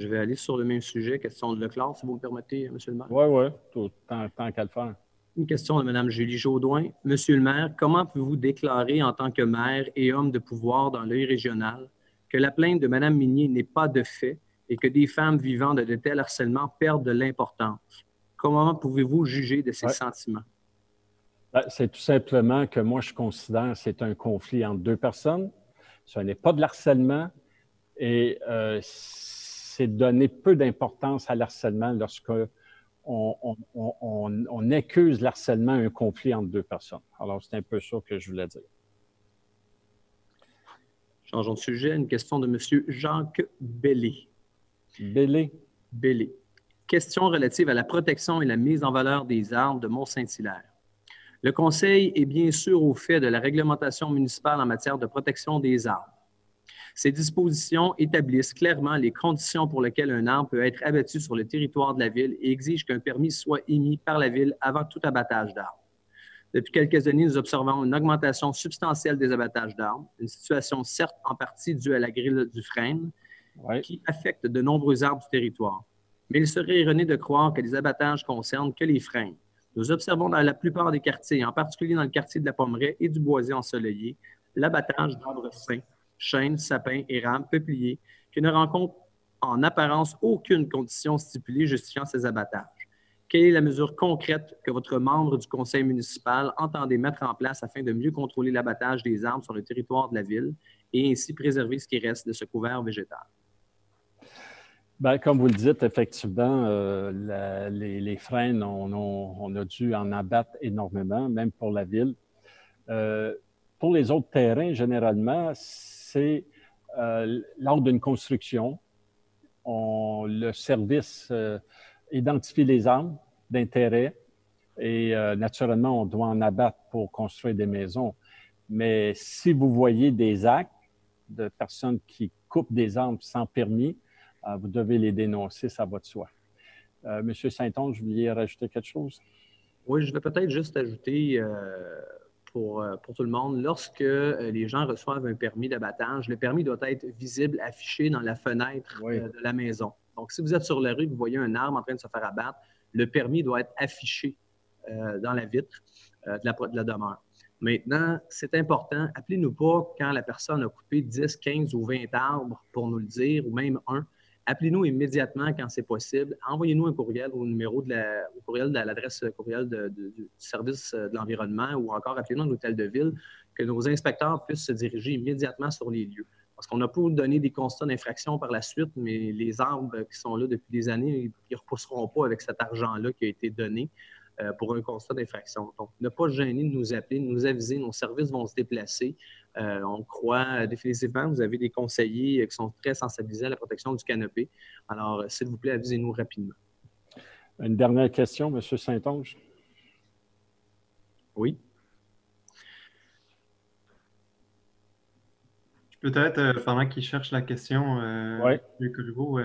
Je vais aller sur le même sujet, question de Leclerc, si vous me permettez, M. le maire. Oui, tant qu'à le faire. Une question de Mme Julie Jaudoin. Monsieur le maire, comment pouvez-vous déclarer en tant que maire et homme de pouvoir dans l'Œil régional que la plainte de Mme Minier n'est pas de fait et que des femmes vivant de tels harcèlements perdent de l'importance? Comment pouvez-vous juger de ces sentiments? C'est tout simplement que moi, je considère que c'est un conflit entre deux personnes. Ce n'est pas de l'harcèlement et c'est donner peu d'importance à l'harcèlement lorsque on accuse l'harcèlement un conflit entre deux personnes. Alors, c'est un peu ça que je voulais dire. Changeons de sujet. Une question de M. Jacques Bellé. Bellé. Question relative à la protection et la mise en valeur des arbres de Mont-Saint-Hilaire. Le Conseil est bien sûr au fait de la réglementation municipale en matière de protection des arbres. Ces dispositions établissent clairement les conditions pour lesquelles un arbre peut être abattu sur le territoire de la Ville et exigent qu'un permis soit émis par la Ville avant tout abattage d'arbres. Depuis quelques années, nous observons une augmentation substantielle des abattages d'arbres, une situation certes en partie due à la grille du frêne, qui affecte de nombreux arbres du territoire. Mais il serait erroné de croire que les abattages concernent que les frênes. Nous observons dans la plupart des quartiers, en particulier dans le quartier de la Pommeraie et du Boisé ensoleillé, l'abattage d'arbres sains, chênes, sapins, érables, peupliers, qui ne rencontrent en apparence aucune condition stipulée justifiant ces abattages. Quelle est la mesure concrète que votre membre du conseil municipal entendait mettre en place afin de mieux contrôler l'abattage des arbres sur le territoire de la ville et ainsi préserver ce qui reste de ce couvert végétal? Bien, comme vous le dites, effectivement, les frênes, on a dû en abattre énormément, même pour la ville. Pour les autres terrains, généralement, c'est lors d'une construction, le service identifie les arbres d'intérêt et naturellement, on doit en abattre pour construire des maisons. Mais si vous voyez des actes de personnes qui coupent des arbres sans permis, vous devez les dénoncer, ça va de soi. Monsieur Saint-Onge, vous vouliez rajouter quelque chose? Oui, je vais peut-être juste ajouter pour tout le monde, lorsque les gens reçoivent un permis d'abattage, le permis doit être visible, affiché dans la fenêtre de la maison. Donc, si vous êtes sur la rue et que vous voyez un arbre en train de se faire abattre, le permis doit être affiché dans la vitre de la demeure. Maintenant, c'est important, appelez-nous pas quand la personne a coupé 10, 15 ou 20 arbres pour nous le dire, ou même un. Appelez-nous immédiatement quand c'est possible. Envoyez-nous un courriel au numéro au courriel de l'adresse courriel du service de l'environnement ou encore appelez-nous à l'hôtel de ville, que nos inspecteurs puissent se diriger immédiatement sur les lieux. Parce qu'on a pu donner des constats d'infraction par la suite, mais les arbres qui sont là depuis des années, ils ne repousseront pas avec cet argent-là qui a été donné pour un constat d'infraction. Donc, ne pas gêner de nous appeler, de nous aviser, nos services vont se déplacer. On croit définitivement, vous avez des conseillers qui sont très sensibilisés à la protection du canopé. Alors, s'il vous plaît, avisez-nous rapidement. Une dernière question, M. Saint-Onge. Oui. Peut-être, pendant qu'il cherche la question, M. Colleveau,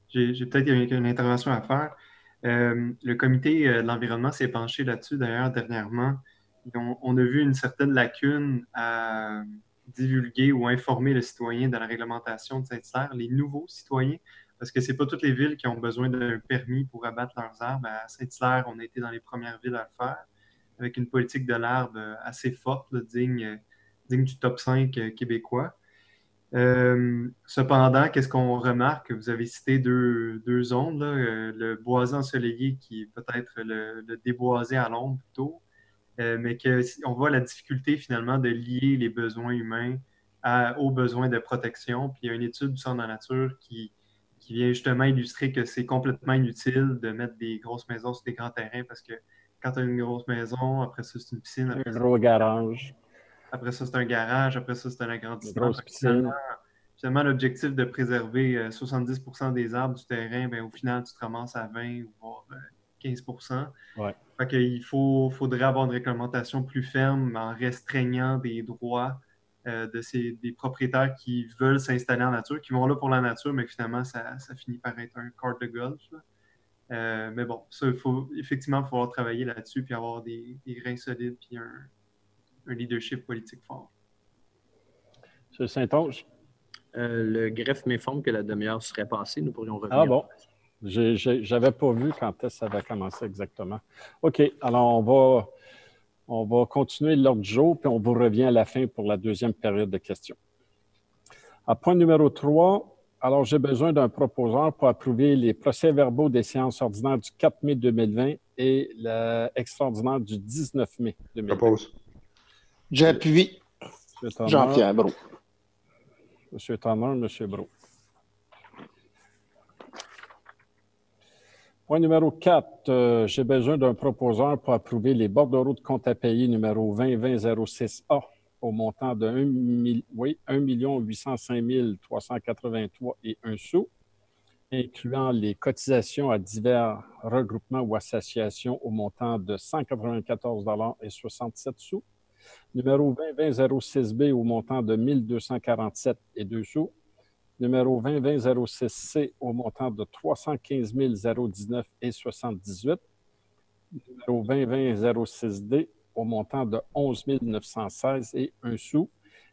j'ai peut-être une intervention à faire. Le comité de l'environnement s'est penché là-dessus, d'ailleurs, dernièrement. On a vu une certaine lacune à divulguer ou informer le citoyen de la réglementation de Saint-Hilaire, les nouveaux citoyens, parce que ce n'est pas toutes les villes qui ont besoin d'un permis pour abattre leurs arbres. À Saint-Hilaire, on a été dans les premières villes à le faire, avec une politique de l'arbre assez forte, digne du top 5 québécois. Cependant, qu'est-ce qu'on remarque? Vous avez cité deux zones, là, le boisé ensoleillé qui est peut-être le déboisé à l'ombre plutôt, mais on voit la difficulté finalement de lier les besoins humains aux besoins de protection. Puis il y a une étude du Centre de la nature qui vient justement illustrer que c'est complètement inutile de mettre des grosses maisons sur des grands terrains parce que quand tu as une grosse maison, après ça c'est une piscine. Un gros garage. Après ça, c'est un garage. Après ça, c'est un agrandissement. Finalement, l'objectif de préserver 70% des arbres du terrain, bien, au final, tu te ramasses à 20 ou voire 15%. Ouais. Fait qu'il faudrait avoir une réglementation plus ferme en restreignant des droits des propriétaires qui veulent s'installer en nature, qui vont là pour la nature, mais finalement, ça finit par être un court de golf. Mais bon, ça, il faut effectivement falloir travailler là-dessus puis avoir des reins solides puis un leadership politique fort. M. Saint-Onge? Le greffe m'informe que la demi-heure serait passée. Nous pourrions revenir. Ah bon? Je n'avais pas vu quand ça avait commencé exactement. OK. Alors, on va continuer l'ordre du jour, puis on vous revient à la fin pour la deuxième période de questions. À point numéro 3, alors j'ai besoin d'un proposeur pour approuver les procès-verbaux des séances ordinaires du 4 mai 2020 et l'extraordinaire du 19 mai 2020. Propose. J'appuie. Jean-Pierre Brault. M. Tanner, M. Brault. Point numéro 4, j'ai besoin d'un proposeur pour approuver les bordereaux de compte à payer numéro 2020-06A au montant de 1 805 383 et 1 sou, incluant les cotisations à divers regroupements ou associations au montant de 194 et 67 sous. Numéro 2020-06B au montant de 1 247 et 2 sous. Numéro 2020-06C au montant de 315 019 et 78. Numéro 2020-06D au montant de 11 916 et 1 sou,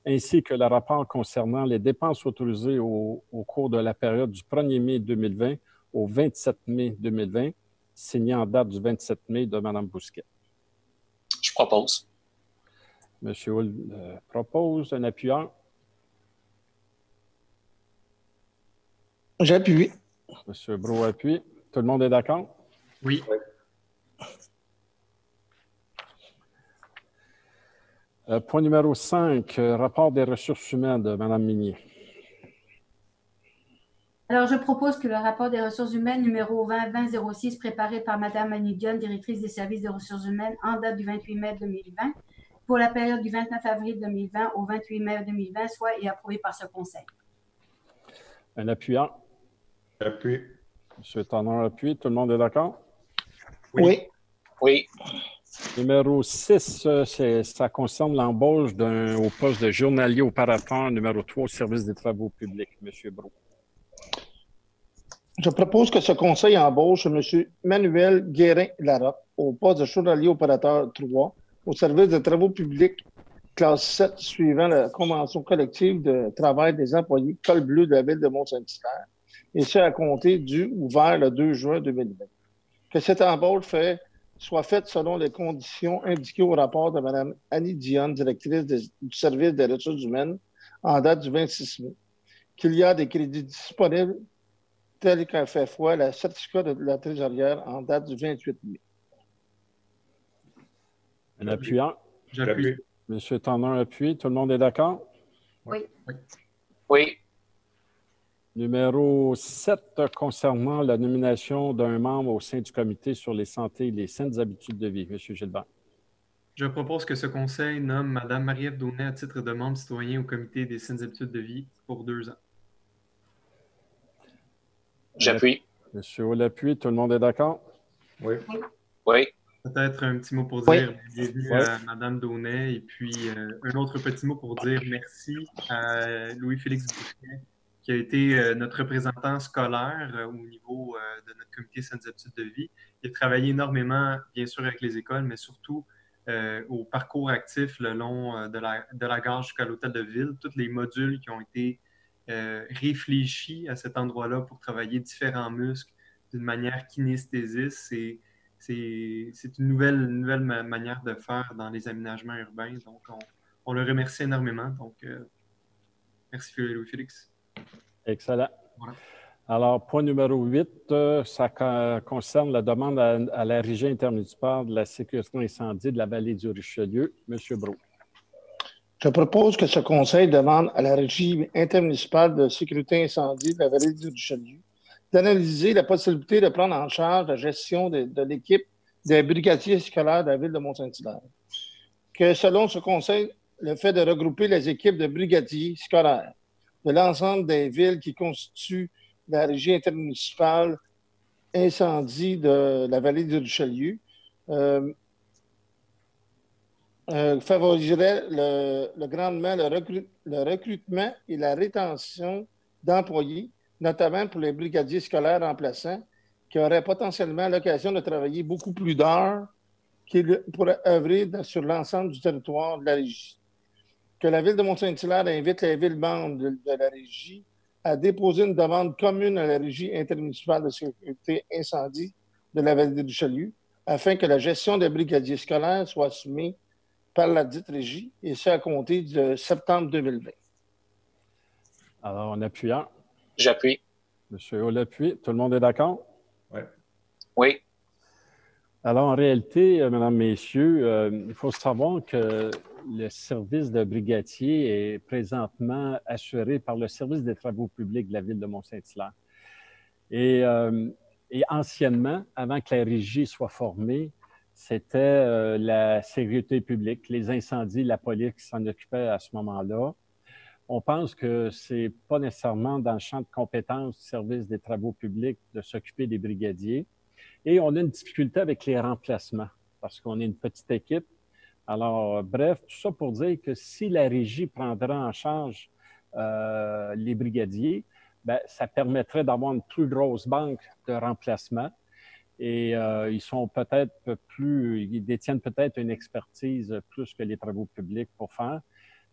ainsi que le rapport concernant les dépenses autorisées au cours de la période du 1er mai 2020 au 27 mai 2020, signé en date du 27 mai de Mme Bousquet. Je propose. M. Hull propose. Un appuyeur. J'appuie. M. Brault appuie. Tout le monde est d'accord? Oui. Point numéro 5, rapport des ressources humaines de Mme Minier. Alors, je propose que le rapport des ressources humaines numéro 20-2006, préparé par Mme Annie Dion, directrice des services des ressources humaines, en date du 28 mai 2020, pour la période du 29 avril 2020 au 28 mai 2020, soit et approuvé par ce Conseil. Un appuyant. J'appuie. M. Tanner appuie. Tout le monde est d'accord? Oui. Oui. Numéro 6, ça concerne l'embauche au poste de journalier opérateur numéro 3 au service des travaux publics. M. Brault. Je propose que ce Conseil embauche M. Manuel Guérin-Larocque au poste de journalier opérateur 3 au service des travaux publics classe 7 suivant la convention collective de travail des employés Col Bleu de la ville de Mont-Saint-Hilaire, et ce à compter du ou vers le 2 juin 2020. Que cette embauche soit faite selon les conditions indiquées au rapport de Mme Annie Dion, directrice du service des ressources humaines, en date du 26 mai. Qu'il y a des crédits disponibles tel qu'a fait foi la certificat de la trésorière en date du 28 mai. Un appuyant. J'appuie. M. Tanner appuie. Tout le monde est d'accord? Oui. Oui. Numéro 7, concernant la nomination d'un membre au sein du comité sur les santé et les saines habitudes de vie. M. Gilbert. Je propose que ce conseil nomme Mme Marie-Ève Daunet à titre de membre citoyen au comité des saines habitudes de vie pour 2 ans. J'appuie. M. Hall appuie. Tout le monde est d'accord? Oui. Oui. Peut-être un petit mot pour dire bienvenue à Mme Daunet et puis un autre petit mot pour dire merci à Louis-Félix Boucher qui a été notre représentant scolaire au niveau de notre comité saines habitudes de vie. Il a travaillé énormément, bien sûr, avec les écoles, mais surtout au parcours actif le long de la gare jusqu'à l'hôtel de ville. Tous les modules qui ont été réfléchis à cet endroit-là pour travailler différents muscles d'une manière kinesthésiste. C'est une nouvelle manière de faire dans les aménagements urbains. Donc, on le remercie énormément. Donc, merci Louis-Félix. Excellent. Voilà. Alors, point numéro 8, ça concerne la demande à la Régie intermunicipale de la sécurité incendie de la vallée du Richelieu. M. Brault. Je propose que ce Conseil demande à la Régie intermunicipale de sécurité incendie de la vallée du Richelieu d'analyser la possibilité de prendre en charge la gestion de l'équipe des brigadiers scolaires de la ville de Mont-Saint-Hilaire. Que selon ce Conseil, le fait de regrouper les équipes de brigadiers scolaires de l'ensemble des villes qui constituent la Régie intermunicipale incendie de la vallée du Richelieu favoriserait grandement le recrutement et la rétention d'employés, notamment pour les brigadiers scolaires remplaçants, qui auraient potentiellement l'occasion de travailler beaucoup plus d'heures qu'ils pourraient œuvrer sur l'ensemble du territoire de la Régie. Que la Ville de Mont-Saint-Hilaire invite les villes membres de la Régie à déposer une demande commune à la Régie intermunicipale de sécurité incendie de la vallée du Richelieu, afin que la gestion des brigadiers scolaires soit assumée par la dite Régie, et ce à compter de septembre 2020. Alors, en appuyant. J'appuie. M. Hall appuie. Tout le monde est d'accord? Oui. Oui. Alors, en réalité, mesdames, messieurs, il faut savoir que le service de brigadier est présentement assuré par le service des travaux publics de la ville de Mont-Saint-Hilaire. Et anciennement, avant que la Régie soit formée, c'était la sécurité publique, les incendies, la police qui s'en occupait à ce moment-là. On pense que ce n'est pas nécessairement dans le champ de compétences du service des travaux publics de s'occuper des brigadiers. Et on a une difficulté avec les remplacements parce qu'on est une petite équipe. Alors, bref, tout ça pour dire que si la Régie prendrait en charge les brigadiers, bien, ça permettrait d'avoir une plus grosse banque de remplacement. Et ils détiennent peut-être une expertise plus que les travaux publics pour faire.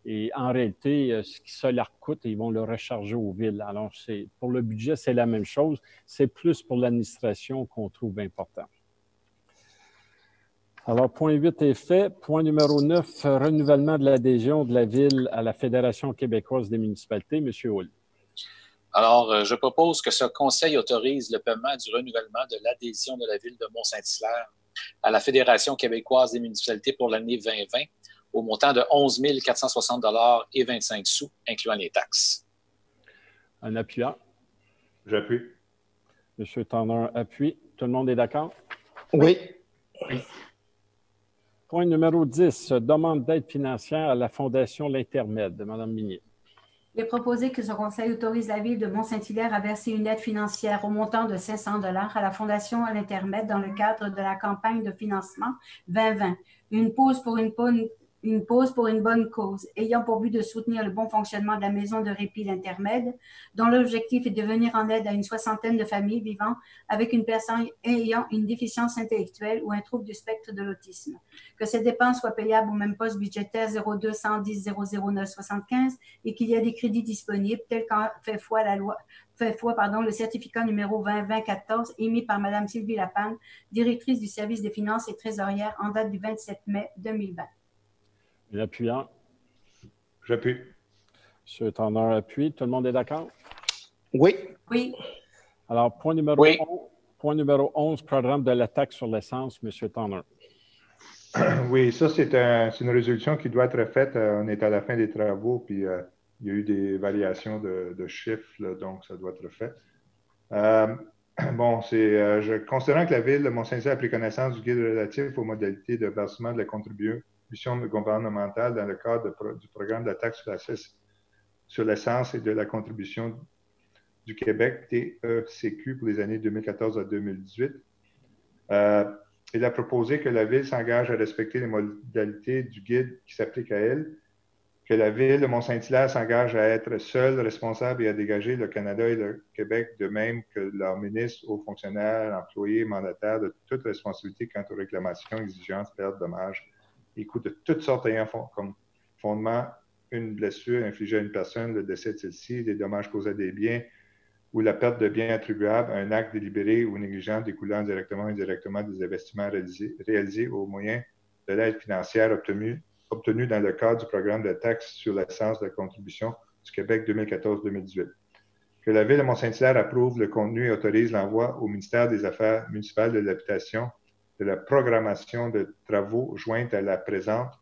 Et en réalité, ce qui ça leur coûte, ils vont le recharger aux villes. Alors, pour le budget, c'est la même chose. C'est plus pour l'administration qu'on trouve important. Alors, point 8 est fait. Point numéro 9, renouvellement de l'adhésion de la ville à la Fédération québécoise des municipalités. M. Hull. Alors, je propose que ce Conseil autorise le paiement du renouvellement de l'adhésion de la ville de Mont-Saint-Hilaire à la Fédération québécoise des municipalités pour l'année 2020 au montant de 11 460 et 25 sous, incluant les taxes. Un appuyant. J'appuie. M. Tanner appuie. Tout le monde est d'accord? Oui. Point numéro 10, demande d'aide financière à la Fondation L'Intermède. Mme Minier. Il est proposé que ce conseil autorise la Ville de Mont-Saint-Hilaire à verser une aide financière au montant de 500 $ à la Fondation à l'Intermède dans le cadre de la campagne de financement 2020. Une pause pour une bonne cause, ayant pour but de soutenir le bon fonctionnement de la maison de répit L'Intermède, dont l'objectif est de venir en aide à une 60aine de familles vivant avec une personne ayant une déficience intellectuelle ou un trouble du spectre de l'autisme. Que ces dépenses soient payables au même poste budgétaire 02 110 009 75 et qu'il y ait des crédits disponibles, tels qu'en fait foi le certificat numéro 2020-14 émis par Mme Sylvie Lapane, directrice du service des finances et trésorière en date du 27 mai 2020. Un appuyant. J'appuie. M. Tanner appuie. Tout le monde est d'accord? Oui. Oui. Alors, point numéro 11, programme de la taxe sur l'essence, M. Tanner. Oui, ça, c'est une résolution qui doit être faite. On est à la fin des travaux, puis il y a eu des variations de chiffres, là, donc ça doit être fait. Considérant que la Ville de Mont-Saint-Hilaire a pris connaissance du guide relatif aux modalités de versement de la contribution gouvernementale dans le cadre du programme de la taxe sur l'essence et de la contribution du Québec, TECQ, pour les années 2014 à 2018. Il a proposé que la Ville s'engage à respecter les modalités du guide qui s'appliquent à elle, que la Ville de Mont-Saint-Hilaire s'engage à être seule responsable et à dégager le Canada et le Québec, de même que leurs ministres, hauts fonctionnaires, employés, mandataires, de toute responsabilité quant aux réclamations, exigences, pertes, dommages et coûts de toutes sortes ayant comme fondement une blessure infligée à une personne, le décès de celle-ci, des dommages causés à des biens ou la perte de biens attribuables, un acte délibéré ou négligent découlant directement ou indirectement des investissements réalisés au moyen de l'aide financière obtenue dans le cadre du programme de taxe sur l'essence de la contribution du Québec 2014-2018. Que la Ville de Mont-Saint-Hilaire approuve le contenu et autorise l'envoi au ministère des Affaires municipales de l'Habitation de la programmation de travaux jointe à la présente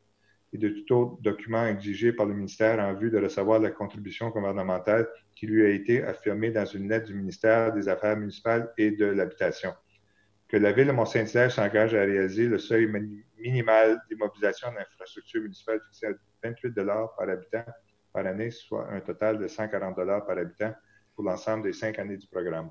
et de tout autre document exigé par le ministère en vue de recevoir la contribution gouvernementale qui lui a été affirmée dans une lettre du ministère des Affaires municipales et de l'Habitation. Que la Ville de Mont-Saint-Hilaire s'engage à réaliser le seuil minimal d'immobilisation d'infrastructures municipales fixé à 28 $ par habitant par année, soit un total de 140 $ par habitant pour l'ensemble des 5 années du programme.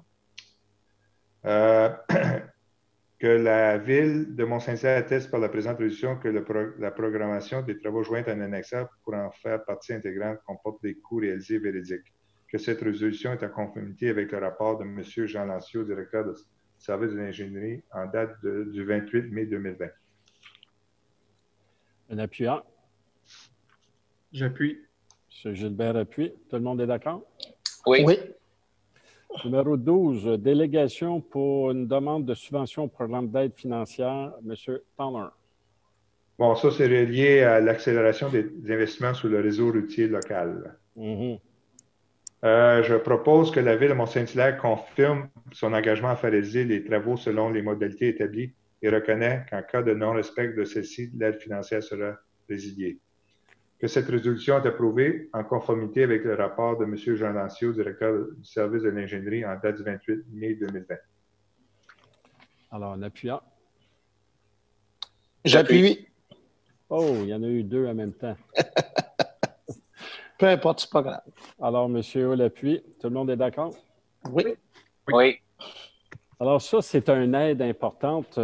Que la Ville de Mont-Saint-Hilaire atteste par la présente résolution que la programmation des travaux joints en annexant pour en faire partie intégrante comporte des coûts réalisés véridiques. Que cette résolution est en conformité avec le rapport de M. Jean Lancio, directeur du service de l'ingénierie, en date du 28 mai 2020. Un appuyant. J'appuie. M. Gilbert appuie. Tout le monde est d'accord? Oui. Oui. Numéro 12, délégation pour une demande de subvention au programme d'aide financière, M. Tanner. Bon, ça, c'est relié à l'accélération des investissements sur le réseau routier local. Je propose que la Ville de Mont-Saint-Hilaire confirme son engagement à faire réaliser les travaux selon les modalités établies et reconnaît qu'en cas de non-respect de celle-ci, l'aide financière sera résiliée. Que cette résolution est approuvée en conformité avec le rapport de M. Jean Lancio, directeur du service de l'ingénierie, en date du 28 mai 2020. Alors, en appuyant. J'appuie. Oh, il y en a eu deux en même temps. Peu importe, c'est pas grave. Alors, M. Hull appuie. Tout le monde est d'accord? Oui. Oui. Alors, ça, c'est une aide importante.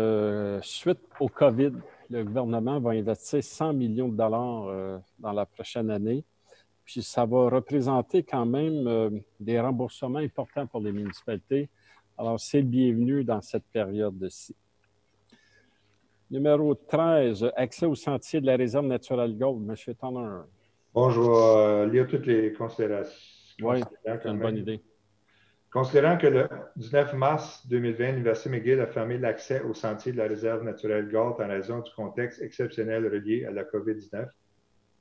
Suite au COVID, le gouvernement va investir 100 millions de dollars dans la prochaine année. Puis, ça va représenter quand même des remboursements importants pour les municipalités. Alors, c'est le bienvenu dans cette période-ci. Numéro 13, accès au sentier de la réserve naturelle Gold. M. Tanner. Bon, je vais lire toutes les considérations. Oui, c'est une bonne idée. Considérant que le 19 mars 2020, l'Université McGill a fermé l'accès au sentier de la réserve naturelle Galt en raison du contexte exceptionnel relié à la COVID-19,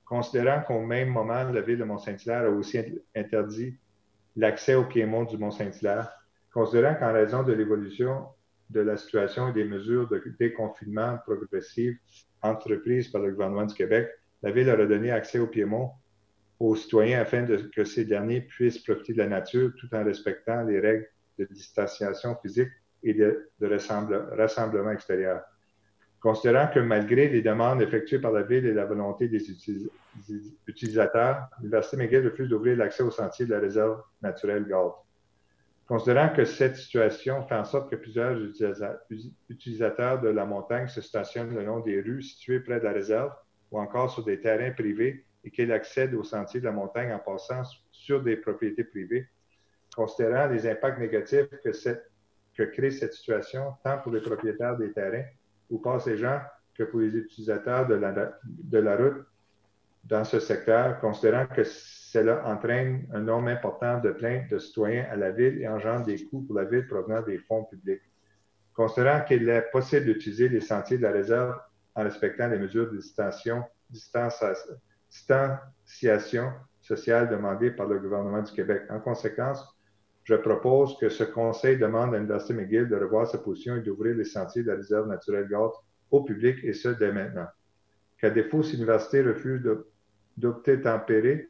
considérant qu'au même moment, la Ville de Mont-Saint-Hilaire a aussi interdit l'accès au piémont du Mont-Saint-Hilaire, considérant qu'en raison de l'évolution de la situation et des mesures de déconfinement progressives entreprises par le gouvernement du Québec, la Ville a redonné accès au Piémont aux citoyens afin que ces derniers puissent profiter de la nature tout en respectant les règles de distanciation physique et de rassemblement extérieur. Considérant que malgré les demandes effectuées par la Ville et la volonté des utilisateurs, l'Université McGill refuse d'ouvrir l'accès aux sentiers de la réserve naturelle Galt. Considérant que cette situation fait en sorte que plusieurs utilisateurs de la montagne se stationnent le long des rues situées près de la réserve ou encore sur des terrains privés et qu'ils accèdent aux sentiers de la montagne en passant sur des propriétés privées, considérant les impacts négatifs que crée cette situation, tant pour les propriétaires des terrains ou passagers que pour les utilisateurs de la route dans ce secteur, considérant que cela entraîne un nombre important de plaintes de citoyens à la Ville et engendre des coûts pour la Ville provenant des fonds publics. Considérant qu'il est possible d'utiliser les sentiers de la réserve en respectant les mesures de distanciation sociale demandées par le gouvernement du Québec. En conséquence, je propose que ce conseil demande à l'Université McGill de revoir sa position et d'ouvrir les sentiers de la réserve naturelle Galt au public, et ce, dès maintenant. Qu'à défaut, si l'Université refuse d'obtempérer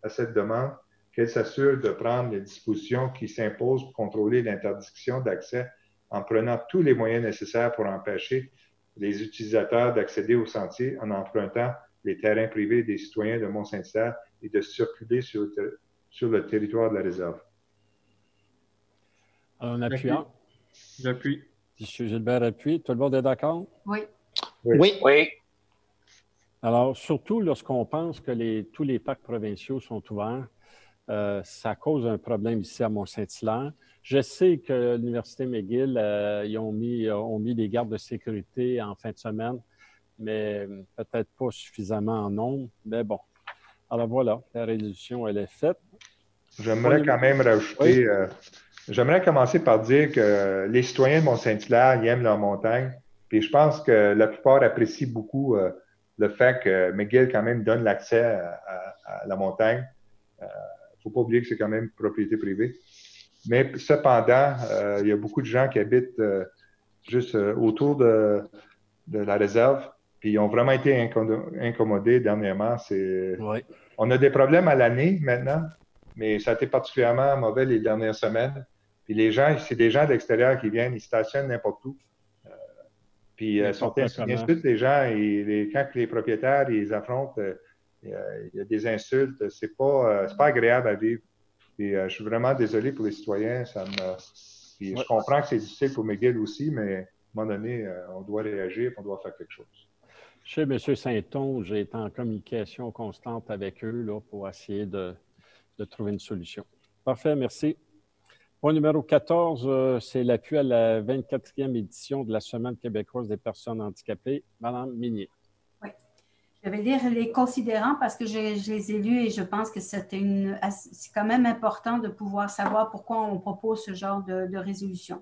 à cette demande, qu'elle s'assure de prendre les dispositions qui s'imposent pour contrôler l'interdiction d'accès en prenant tous les moyens nécessaires pour empêcher les utilisateurs d'accéder aux sentiers en empruntant les terrains privés des citoyens de Mont-Saint-Hilaire et de circuler sur le territoire de la réserve. En appuyant. J'appuie. M. Gilbert appuie. Tout le monde est d'accord? Oui. Oui. Alors, surtout lorsqu'on pense que tous les parcs provinciaux sont ouverts, ça cause un problème ici à Mont-Saint-Hilaire. Je sais que l'Université McGill, ils ont mis des gardes de sécurité en fin de semaine, mais peut-être pas suffisamment en nombre. Mais bon, alors voilà, la résolution, elle est faite. J'aimerais quand même rajouter, j'aimerais commencer par dire que les citoyens de Mont-Saint-Hilaire, ils aiment leur montagne, puis je pense que la plupart apprécient beaucoup le fait que McGill quand même donne l'accès à la montagne. Il ne faut pas oublier que c'est quand même propriété privée. Mais cependant, il y a beaucoup de gens qui habitent juste autour de la réserve, puis ils ont vraiment été incommodés dernièrement. Oui. On a des problèmes à l'année maintenant, mais ça a été particulièrement mauvais les dernières semaines. Puis les gens, c'est des gens de l'extérieur qui viennent, ils stationnent n'importe où. Puis ils insultent les gens et quand les propriétaires ils affrontent, il y a des insultes. C'est pas agréable à vivre. Et je suis vraiment désolé pour les citoyens. Puis je comprends que c'est difficile pour McGill aussi, mais à un moment donné, on doit réagir, on doit faire quelque chose. Chez M. Saint-Onge, j'ai été en communication constante avec eux là, pour essayer de trouver une solution. Parfait, merci. Point numéro 14, c'est l'appui à la 24e édition de la Semaine québécoise des personnes handicapées. Madame Minier. Oui. Je vais lire les considérants parce que je les ai lus et je pense que c'est quand même important de pouvoir savoir pourquoi on propose ce genre de résolution.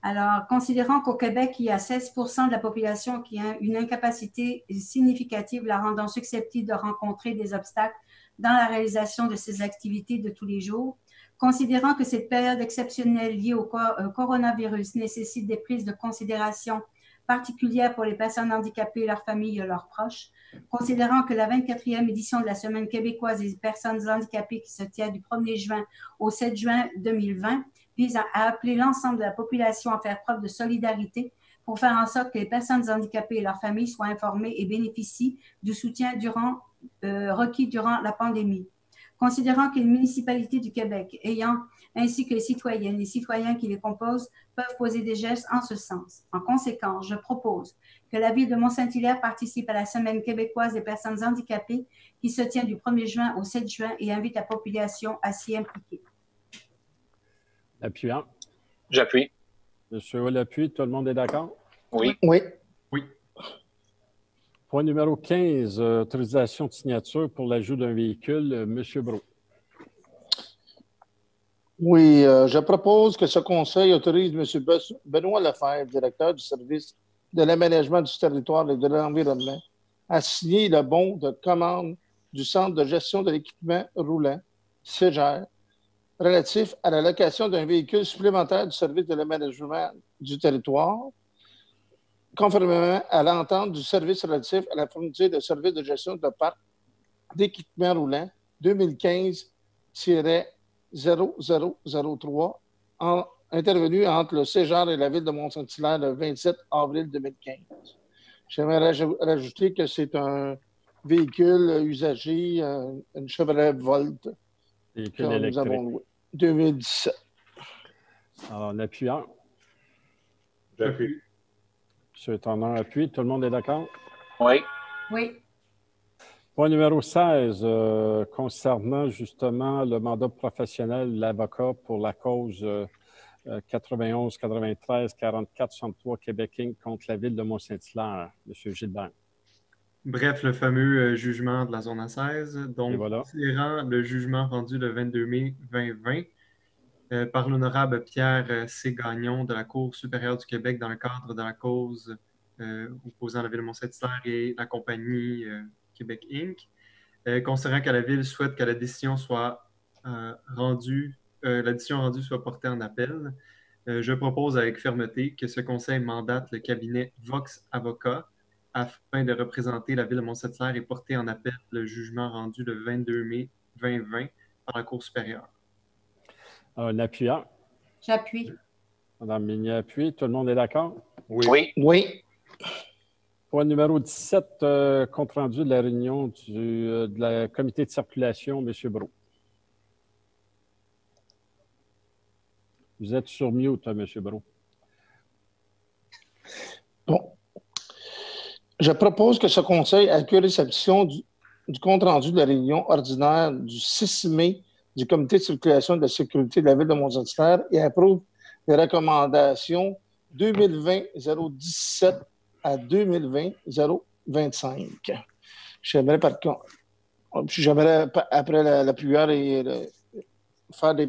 Alors, considérant qu'au Québec, il y a 16% de la population qui a une incapacité significative la rendant susceptible de rencontrer des obstacles dans la réalisation de ses activités de tous les jours, considérant que cette période exceptionnelle liée au coronavirus nécessite des prises de considération particulières pour les personnes handicapées, leurs familles et leurs proches, considérant que la 24e édition de la Semaine québécoise des personnes handicapées qui se tient du 1er juin au 7 juin 2020 vise à appeler l'ensemble de la population à faire preuve de solidarité pour faire en sorte que les personnes handicapées et leurs familles soient informées et bénéficient du soutien requis durant la pandémie. Considérant que les municipalités du Québec ainsi que les citoyennes et citoyens qui les composent peuvent poser des gestes en ce sens. En conséquence, je propose que la Ville de Mont-Saint-Hilaire participe à la Semaine québécoise des personnes handicapées qui se tient du 1er juin au 7 juin et invite la population à s'y impliquer. Appuyant. J'appuie. Monsieur Hull appuie. Tout le monde est d'accord? Oui. Oui. Oui. Point numéro 15, autorisation de signature pour l'ajout d'un véhicule. Monsieur Brault. Oui, je propose que ce conseil autorise M. Benoît Lefebvre, directeur du service de l'aménagement du territoire et de l'environnement, à signer le bon de commande du Centre de gestion de l'équipement roulant, CEGER, relatif à la location d'un véhicule supplémentaire du service de l'aménagement du territoire conformément à l'entente du service relatif à la fourniture de services de gestion de parc d'équipements roulants 2015-0003 intervenu entre le Cégep et la ville de Mont-Saint-Hilaire le 27 avril 2015. J'aimerais rajouter que c'est un véhicule usagé, une Chevrolet Volt Véhicule que électrique. nous avons loué 2017. Alors, en appuyant. J'appuie. M. Turner appuie. Tout le monde est d'accord? Oui. Oui. Point numéro 16, concernant justement le mandat professionnel de l'avocat pour la cause 91, 93, 44, 63 Québec Inc. contre la ville de Mont-Saint-Hilaire. M. Gilbert. Bref, le fameux jugement de la zone A16. Donc, voilà. considérant le jugement rendu le 22 mai 2020 par l'honorable Pierre C. Gagnon de la Cour supérieure du Québec dans le cadre de la cause opposant la ville de Mont-Saint-Hilaire et la compagnie Québec Inc., considérant que la ville souhaite que la décision soit rendue soit portée en appel, je propose avec fermeté que ce conseil mandate le cabinet Vox Avocat afin de représenter la ville de Mont-Saint-Hilaire et porter en appel le jugement rendu le 22 mai 2020 par la Cour supérieure. Un appuyant. J'appuie. Madame Mignet appuie. Tout le monde est d'accord? Oui. Oui. Oui. Point numéro 17, compte rendu de la réunion de la comité de circulation, M. Brault. Vous êtes sur mute, M. Brault. Bon. Je propose que ce conseil accueille réception du compte-rendu de la réunion ordinaire du 6 mai du comité de circulation de la sécurité de la ville de Mont-Saint-Hilaire et approuve les recommandations 2020-017 à 2020-025. J'aimerais après la pluie faire des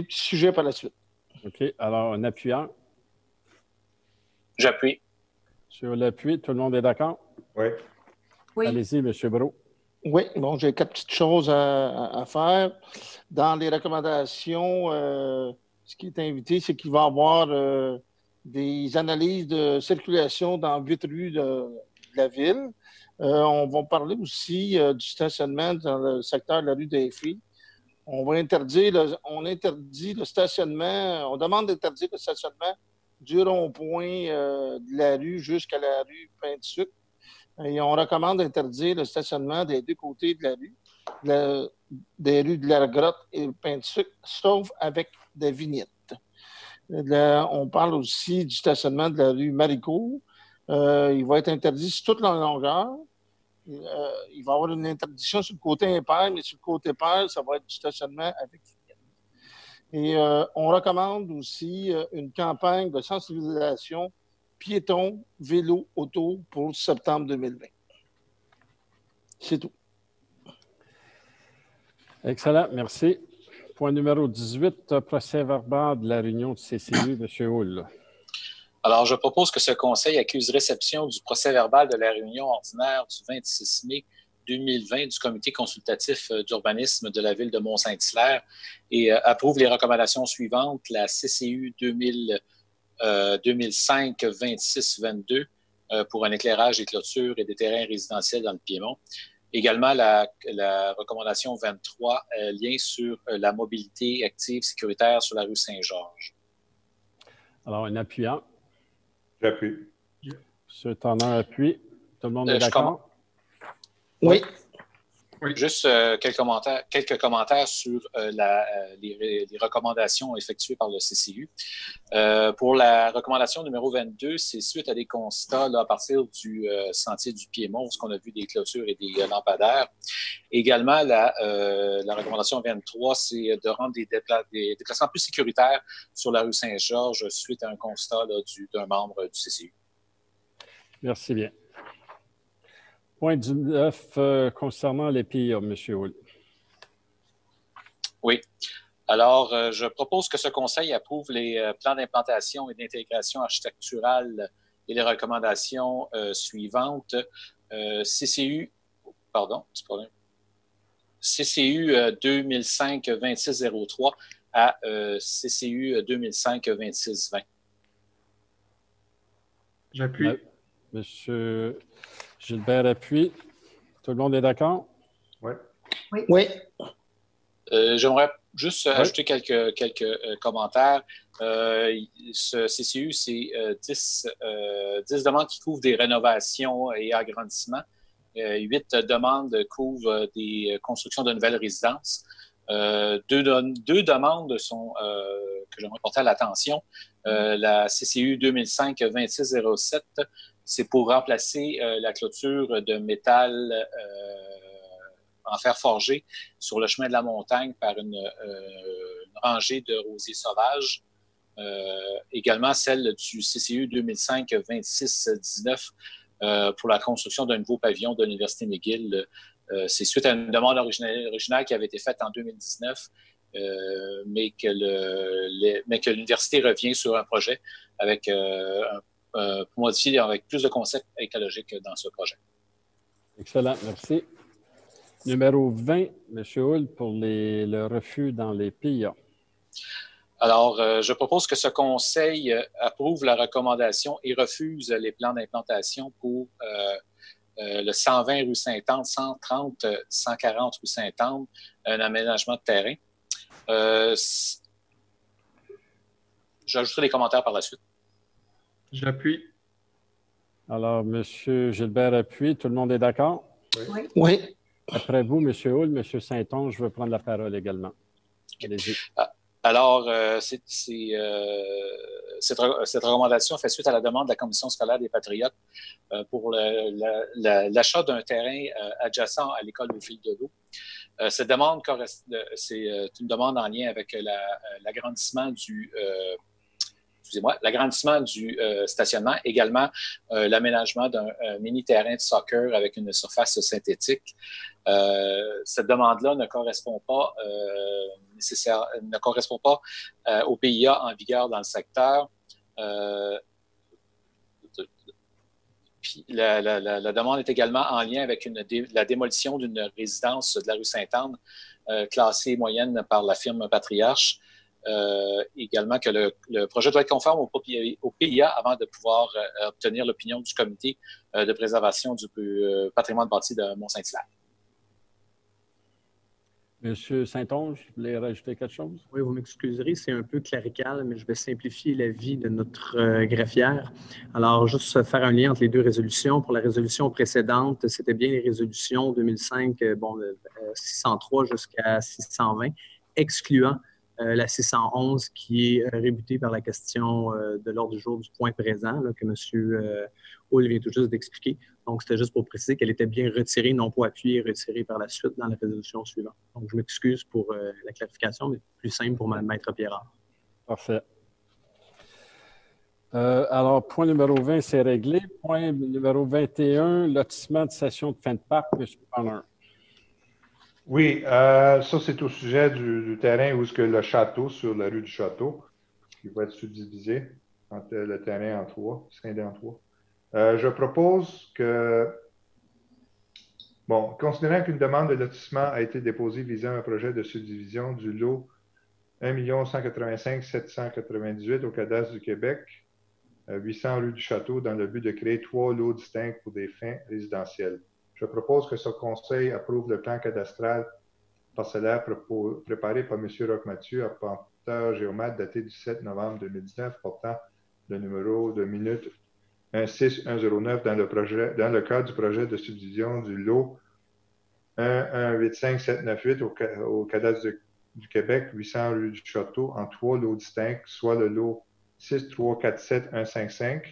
petits sujets par la suite. OK. Alors, un appuyant. J'appuie. Sur l'appui, tout le monde est d'accord? Oui. Oui. Allez-y, M. Brault. Oui, bon, j'ai 4 petites choses à faire. Dans les recommandations, ce qui est invité, c'est qu'il va y avoir des analyses de circulation dans 8 rues de la ville. On va parler aussi du stationnement dans le secteur de la rue des Filles. On interdit le stationnement, on demande d'interdire le stationnement du rond-point de la rue jusqu'à la rue Pain-de-Sucre. Et on recommande d'interdire le stationnement des deux côtés de la rue, des rues de la Grotte et Pain-de-Sucre, sauf avec des vignettes. Là, on parle aussi du stationnement de la rue Maricourt. Il va être interdit sur toute la longueur. Il va y avoir une interdiction sur le côté impair, mais sur le côté pair, ça va être du stationnement avec vignettes. Et on recommande aussi une campagne de sensibilisation piétons, vélo, auto pour septembre 2020. C'est tout. Excellent, merci. Point numéro 18, procès verbal de la réunion de CCU, M. Hull. Alors, je propose que ce conseil accuse réception du procès verbal de la réunion ordinaire du 26 mai 2020 du comité consultatif d'urbanisme de la ville de Mont-Saint-Hilaire et approuve les recommandations suivantes. La CCU 2005-26-22 pour un éclairage des clôtures et des terrains résidentiels dans le Piémont. Également, la recommandation 23, lien sur la mobilité active sécuritaire sur la rue Saint-Georges. Alors, un appuyant. J'appuie. M. Turner appuie. Tout le monde est d'accord? Oui. Oui. Juste quelques commentaires sur les recommandations effectuées par le CCU. Pour la recommandation numéro 22, c'est suite à des constats là, à partir du sentier du Piémont, où on a vu des clôtures et des lampadaires. Également, la recommandation 23, c'est de rendre des déplacements plus sécuritaires sur la rue Saint-Georges suite à un constat d'un membre du CCU. Merci bien. Point 19, concernant les PIA, M. Hull. Oui. Alors, je propose que ce conseil approuve les plans d'implantation et d'intégration architecturale et les recommandations suivantes. CCU 2005-2603 à CCU 2005-2620. J'appuie. Monsieur Gilbert appuie. Tout le monde est d'accord? Oui. Oui. J'aimerais juste ajouter quelques commentaires. Ce CCU, c'est 10 demandes qui couvrent des rénovations et agrandissements. 8 demandes couvrent des constructions de nouvelles résidences. Deux demandes sont, que j'aimerais porter à l'attention. La CCU 2005-2607, c'est pour remplacer la clôture de métal en fer forgé sur le chemin de la montagne par une rangée de rosiers sauvages. Également celle du CCU 2005-2619 pour la construction d'un nouveau pavillon de l'Université McGill. C'est suite à une demande originale qui avait été faite en 2019, mais que l'université revient sur un projet avec, pour modifier avec plus de concepts écologiques dans ce projet. Excellent, merci. Numéro 20, M. Hull, pour le refus dans les PIA. Alors, je propose que ce conseil approuve la recommandation et refuse les plans d'implantation pour le 120 rue Sainte-Anne, 130, 140 rue Sainte-Anne, un aménagement de terrain. J'ajouterai les commentaires par la suite. J'appuie. Alors, M. Gilbert appuie. Tout le monde est d'accord? Oui. Oui. Après vous, M. Hull, M. Saint-Onge, je veux prendre la parole également. Allez-y. Alors, cette recommandation fait suite à la demande de la Commission scolaire des Patriotes pour l'achat d'un terrain adjacent à l'école au fil de l'eau. Cette demande, c'est une demande en lien avec l'agrandissement du stationnement, également l'aménagement d'un mini-terrain de soccer avec une surface synthétique. Cette demande-là ne correspond pas au PIA en vigueur dans le secteur. Puis la demande est également en lien avec la démolition d'une résidence de la rue Sainte-Anne, classée moyenne par la firme Patriarche. Également que le projet doit être conforme au PIA avant de pouvoir obtenir l'opinion du comité de préservation du patrimoine bâti de Mont-Saint-Hilaire. Monsieur Saint-Onge, vous voulez rajouter quelque chose? Oui, vous m'excuserez, c'est un peu clérical, mais je vais simplifier la vie de notre greffière. Alors, juste faire un lien entre les deux résolutions. Pour la résolution précédente, c'était bien les résolutions 2005, 603 jusqu'à 620, excluant la 611 qui est rébutée par la question de l'ordre du jour du point présent là, que M. Hull vient tout juste d'expliquer. Donc, c'était juste pour préciser qu'elle était bien retirée, non pas appuyée et retirée par la suite dans la résolution suivante. Donc, je m'excuse pour la clarification, mais plus simple pour maître Pierrard. Parfait. Alors, point numéro 20, c'est réglé. Point numéro 21, lotissement de session de fin de parc, M. Bonner. Oui, ça, c'est au sujet du terrain où est-ce que le château, sur la rue du Château, qui va être subdivisé entre le terrain en trois, scindé en trois. Je propose que, considérant qu'une demande de lotissement a été déposée visant un projet de subdivision du lot 1 185 798 au cadastre du Québec, 800 rue du Château, dans le but de créer 3 lots distincts pour des fins résidentielles. Je propose que ce conseil approuve le plan cadastral parcellaire préparé par M. Roch-Mathieu, arpenteur géomètre daté du 7 novembre 2019, portant le numéro de minute 16109 dans le cadre du projet de subdivision du lot 1185798 au cadastre du Québec, 800 rue du Château, en 3 lots distincts, soit le lot 6347155,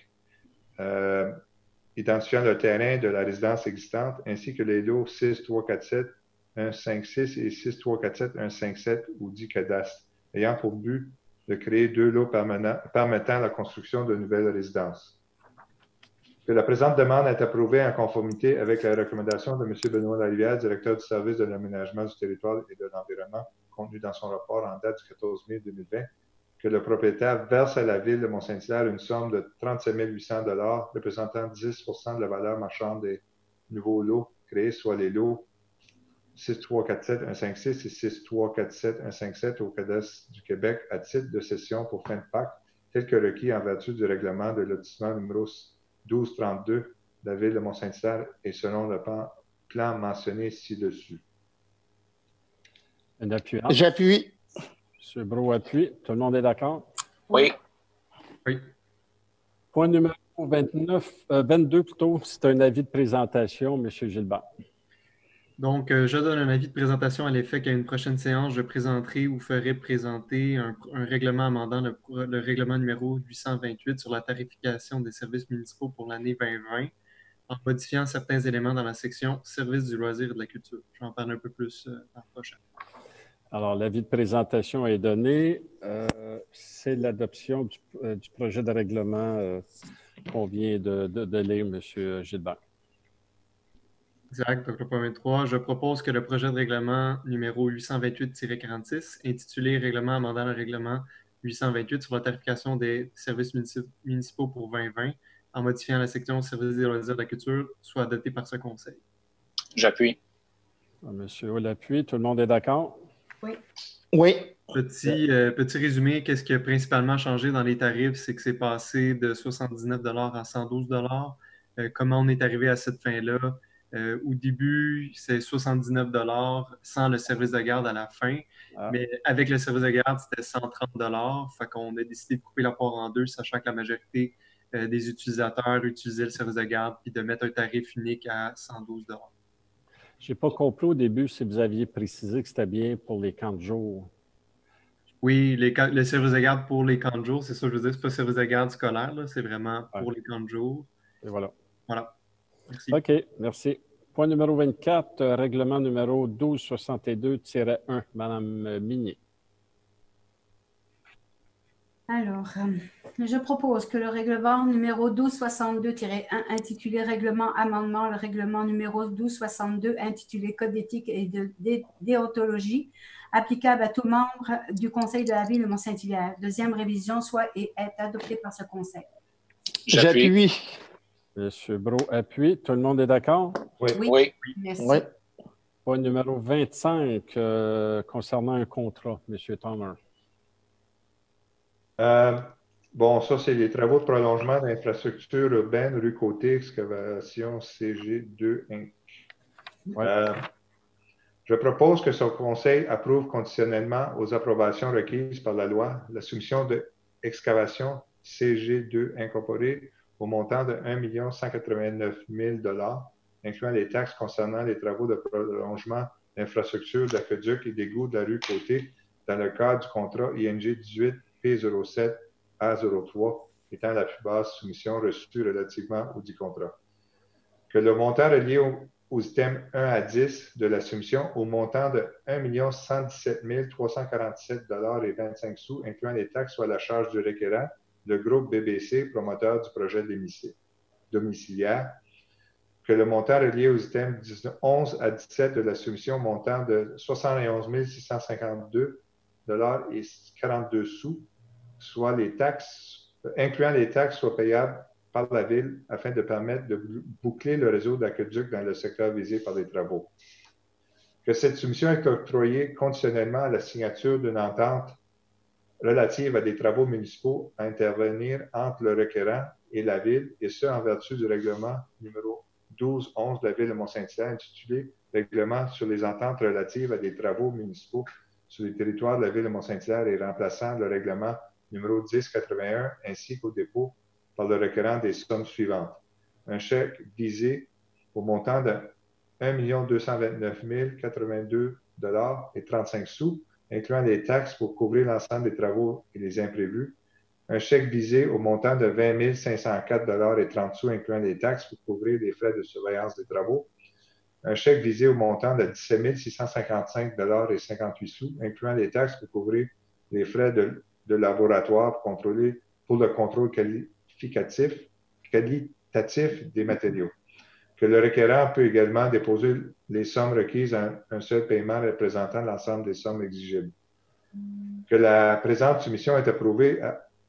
identifiant le terrain de la résidence existante, ainsi que les lots 6347156 et 6347157 ou dit cadastre, ayant pour but de créer 2 lots permettant la construction de nouvelles résidences. Que la présente demande est approuvée en conformité avec la recommandation de M. Benoît Larivière, directeur du service de l'aménagement du territoire et de l'environnement, contenu dans son rapport en date du 14 mai 2020, que le propriétaire verse à la Ville de Mont-Saint-Hilaire une somme de 37 800 $ représentant 10 % de la valeur marchande des nouveaux lots créés, soit les lots 6347156 et 6347157 au cadastre du Québec à titre de cession pour fin de pacte, tel que requis en vertu du règlement de lotissement numéro 1232 de la Ville de Mont-Saint-Hilaire et selon le plan mentionné ci-dessus. Un appui. J'appuie. M. Brault appuie. Tout le monde est d'accord? Oui. Oui. Point numéro 22 plutôt, c'est un avis de présentation, M. Gilbert. Donc, je donne un avis de présentation à l'effet qu'à une prochaine séance, je présenterai ou ferai présenter un règlement amendant le règlement numéro 828 sur la tarification des services municipaux pour l'année 2020 en modifiant certains éléments dans la section services du loisir et de la culture. J'en parle un peu plus la prochaine. Alors, l'avis de présentation est donné. C'est l'adoption du projet de règlement qu'on vient de lire, M. Gilbert. Exact. Donc, le point 23, je propose que le projet de règlement numéro 828-46, intitulé Règlement amendant le règlement 828 sur la tarification des services municipaux pour 2020, en modifiant la section services des loisirs de la culture, soit adopté par ce Conseil. J'appuie. Monsieur Hull appuie. Tout le monde est d'accord? Oui. Oui. Petit résumé, qu'est-ce qui a principalement changé dans les tarifs, c'est que c'est passé de 79 à 112 Comment on est arrivé à cette fin-là? Au début, c'est 79 sans le service de garde à la fin. Mais avec le service de garde, c'était 130 Fait qu'on a décidé de couper la part en deux, sachant que la majorité des utilisateurs utilisaient le service de garde, puis de mettre un tarif unique à 112 Je n'ai pas compris au début si vous aviez précisé que c'était bien pour les camps de jour. Oui, le service de garde pour les camps de jour, c'est ça, je veux dire, c'est pas le service de garde scolaire, c'est vraiment pour les camps de jour. Et voilà. Voilà. Merci. OK, merci. Point numéro 24, règlement numéro 1262-1, Mme Minier. Alors, je propose que le règlement numéro 1262-1, intitulé Règlement amendement, le règlement numéro 1262, intitulé Code d'éthique et de déontologie, applicable à tout membre du Conseil de la Ville de Mont-Saint-Hilaire, deuxième révision, soit et est adopté par ce Conseil. J'appuie. Monsieur Brault appuie. Tout le monde est d'accord? Oui. Oui. Merci. Oui. Point numéro 25, concernant un contrat, M. Thomer. Bon, ça, c'est les travaux de prolongement d'infrastructure urbaine, rue Côté, excavation CG2 Inc. Ouais. Je propose que ce Conseil approuve conditionnellement aux approbations requises par la loi la soumission de excavation CG2 incorporée au montant de 1 189 000 $, incluant les taxes concernant les travaux de prolongement d'infrastructures d'aqueduc et d'égouts de la rue Côté dans le cadre du contrat ING 18 P07 A03, étant la plus basse soumission reçue relativement au dit contrat. Que le montant relié aux items 1 à 10 de la soumission au montant de 1 117 347,25 $, incluant les taxes, soit à la charge du requérant, le groupe BBC, promoteur du projet domiciliaire. Que le montant relié aux items 11 à 17 de la soumission montant de 71 652,42 $, soit les taxes, incluant les taxes, soient payables par la Ville afin de permettre de boucler le réseau d'aqueduc dans le secteur visé par les travaux. Que cette soumission est octroyée conditionnellement à la signature d'une entente relative à des travaux municipaux à intervenir entre le requérant et la Ville, et ce, en vertu du règlement numéro 1211 de la Ville de Mont-Saint-Hilaire, intitulé Règlement sur les ententes relatives à des travaux municipaux sur les territoires de la Ville de Mont-Saint-Hilaire et remplaçant le règlement numéro 1081, ainsi qu'au dépôt par le requérant des sommes suivantes. Un chèque visé au montant de 1 229 082,35 $, incluant les taxes pour couvrir l'ensemble des travaux et les imprévus. Un chèque visé au montant de 20 504,30 $, incluant les taxes pour couvrir les frais de surveillance des travaux. Un chèque visé au montant de 17 655,58 $, incluant les taxes pour couvrir les frais de laboratoire pour le contrôle qualitatif des matériaux. Que le requérant peut également déposer les sommes requises à un seul paiement représentant l'ensemble des sommes exigibles. Que la présente soumission est approuvée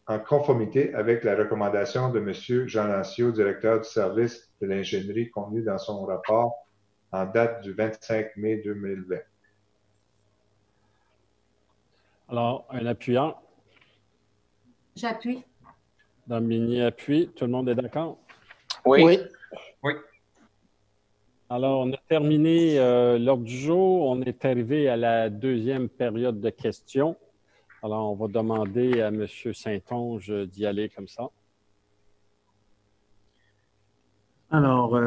en conformité avec la recommandation de M. Jean Lancio, directeur du service de l'ingénierie contenue dans son rapport en date du 25 mai 2020. Alors, un appuyant. J'appuie. Mme Minier appuie. Tout le monde est d'accord? Oui. Oui. Oui. Alors, on a terminé l'ordre du jour. On est arrivé à la deuxième période de questions. Alors, on va demander à M. Saint-Onge d'y aller comme ça. Alors,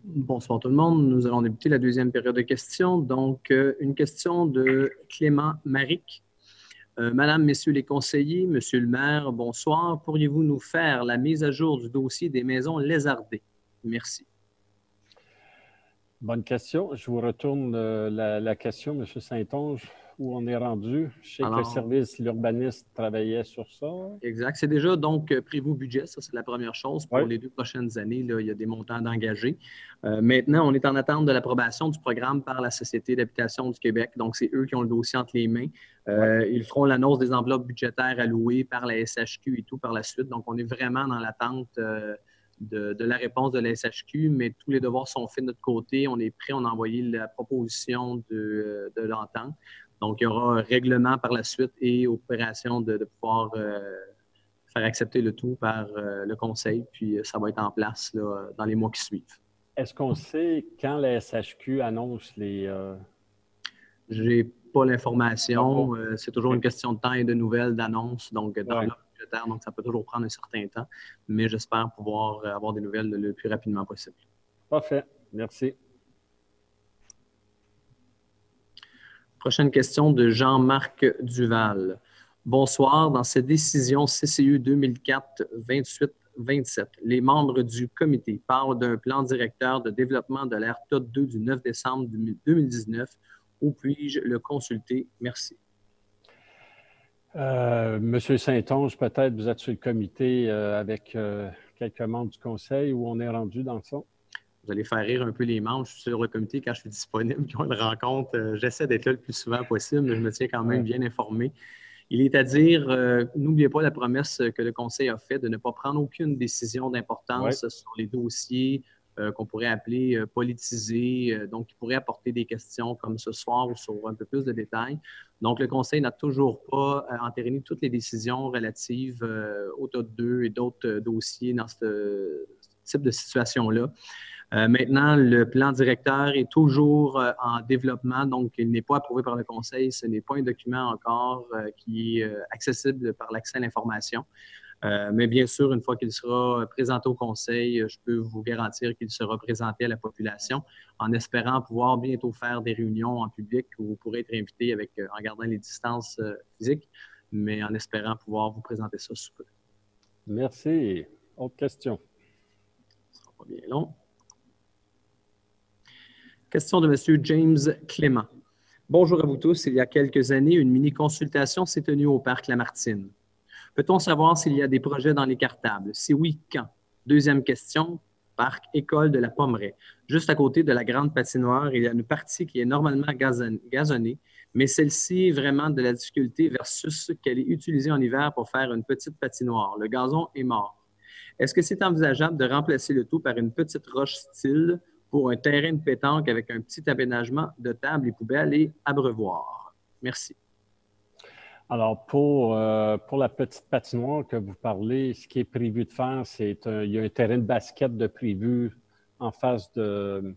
bonsoir tout le monde. Nous allons débuter la deuxième période de questions. Donc, une question de Clément Maric. Madame, Messieurs les conseillers, Monsieur le maire, bonsoir. Pourriez-vous nous faire la mise à jour du dossier des maisons lézardées? Merci. Bonne question. Je vous retourne la question, M. Saint-Onge, où on est rendu. Je sais que le service, l'urbaniste travaillait sur ça. Exact. C'est déjà donc prévu au budget. Ça, c'est la première chose. Pour Oui. les 2 prochaines années, là, il y a des montants d'engagés. Maintenant, on est en attente de l'approbation du programme par la Société d'habitation du Québec. Donc, c'est eux qui ont le dossier entre les mains. Ils feront l'annonce des enveloppes budgétaires allouées par la SHQ et tout par la suite. Donc, on est vraiment dans l'attente de la réponse de la SHQ, mais tous les devoirs sont faits de notre côté. On est prêt, on a envoyé la proposition de l'entente. Donc, il y aura un règlement par la suite et opération de pouvoir faire accepter le tout par le conseil, puis ça va être en place là, dans les mois qui suivent. Est-ce qu'on sait quand la SHQ annonce les... Je n'ai pas l'information. C'est toujours une question de temps et de nouvelles, d'annonces. Donc, dans l'offre budgétaire, donc ça peut toujours prendre un certain temps, mais j'espère pouvoir avoir des nouvelles le plus rapidement possible. Parfait. Merci. Prochaine question de Jean-Marc Duval. Bonsoir. Dans cette décision CCU 2004-28-27, les membres du comité parlent d'un plan directeur de développement de l'ARTA 2 du 9 décembre 2019. Où puis-je le consulter? Merci. Monsieur Saint-Onge, peut-être vous êtes sur le comité avec quelques membres du conseil où on est rendu dans ça? Vous allez faire rire un peu les membres. Je suis sur le comité quand je suis disponible, puis on le rencontre. J'essaie d'être là le plus souvent possible, mais je me tiens quand même bien informé. Il est à dire, n'oubliez pas la promesse que le conseil a faite de ne pas prendre aucune décision d'importance sur les dossiers qu'on pourrait appeler politisés, donc qui pourraient apporter des questions comme ce soir ou sur un peu plus de détails. Donc, le conseil n'a toujours pas entériné toutes les décisions relatives au TOD 2 et d'autres dossiers dans ce type de situation-là. Maintenant, le plan directeur est toujours en développement, donc il n'est pas approuvé par le conseil. Ce n'est pas un document encore qui est accessible par l'accès à l'information. Mais bien sûr, une fois qu'il sera présenté au conseil, je peux vous garantir qu'il sera présenté à la population en espérant pouvoir bientôt faire des réunions en public où vous pourrez être invité en gardant les distances physiques, mais en espérant pouvoir vous présenter ça sous peu. Merci. Autre question? Ce ne sera pas bien long. Question de M. James Clément. Bonjour à vous tous. Il y a quelques années, une mini-consultation s'est tenue au Parc Lamartine. Peut-on savoir s'il y a des projets dans les cartables? Si oui, quand? Deuxième question, Parc École de la Pommeraye. Juste à côté de la grande patinoire, il y a une partie qui est normalement gazonnée, mais celle-ci vraiment de la difficulté versus qu'elle est utilisée en hiver pour faire une petite patinoire. Le gazon est mort. Est-ce que c'est envisageable de remplacer le tout par une petite roche style pour un terrain de pétanque avec un petit aménagement de table et poubelles et abreuvoir? Merci. Alors, pour la petite patinoire que vous parlez, ce qui est prévu de faire, il y a un terrain de basket de prévu en face du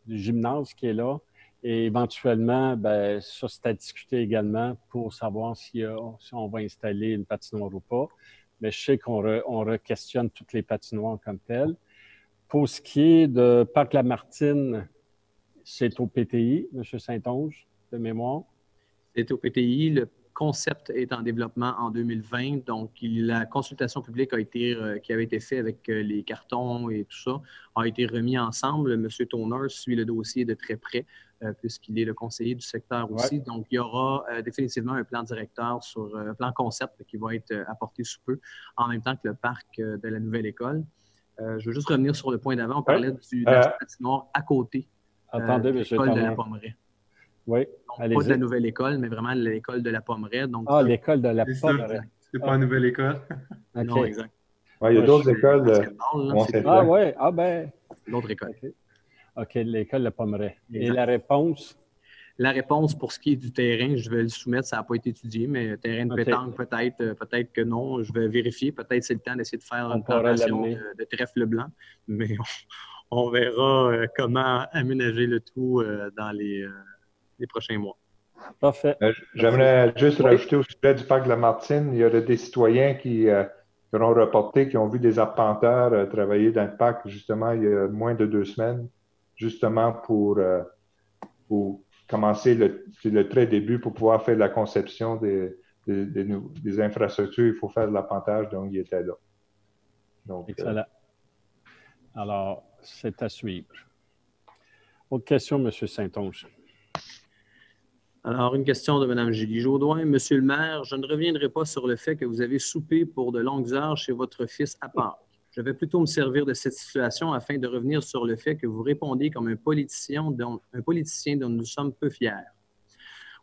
gymnase qui est là. Et éventuellement, bien, ça, c'est à discuter également pour savoir si on va installer une patinoire ou pas. Mais je sais qu'on re-questionne toutes les patinoires comme telles. Pour ce qui est de Parc Lamartine, c'est au PTI, M. Saint-Onge, de mémoire. C'est au PTI. Le concept est en développement en 2020. Donc, la consultation publique qui avait été faite avec les cartons et tout ça a été remis ensemble. M. Toner suit le dossier de très près puisqu'il est le conseiller du secteur aussi. Donc, il y aura définitivement un plan directeur sur un plan concept qui va être apporté sous peu, en même temps que le parc de la nouvelle école. Je veux juste revenir sur le point d'avant. On parlait de la patinoire à côté de l'école de la Pommeraye. Oui, donc, pas de la nouvelle école, mais vraiment l'école de la Pommeraye. Donc, l'école de la Pommeraye. C'est pas une nouvelle école. Okay. Non, exact. Ouais, il y a d'autres écoles. D'autres écoles. OK, l'école de la Pommeraye. Et la réponse? La réponse pour ce qui est du terrain, je vais le soumettre, ça n'a pas été étudié, mais terrain de pétanque, peut-être que non. Je vais vérifier. Peut-être c'est le temps d'essayer de faire une plantation de trèfle blanc, mais on verra comment aménager le tout dans les prochains mois. Parfait. J'aimerais juste rajouter au sujet du parc de la Martine, il y a des citoyens qui ont reporté, qui ont vu des arpenteurs travailler dans le parc, justement, il y a moins de 2 semaines, justement pour commencer le très début pour pouvoir faire la conception des infrastructures. Il faut faire de l'arpentage, donc il était là. Donc, excellent. Alors, c'est à suivre. Autre question, M. Saint-Onge. Alors, une question de Mme Julie Jodoin. Monsieur le maire, je ne reviendrai pas sur le fait que vous avez soupé pour de longues heures chez votre fils à Pâques. Je vais plutôt me servir de cette situation afin de revenir sur le fait que vous répondiez comme un politicien dont nous sommes peu fiers.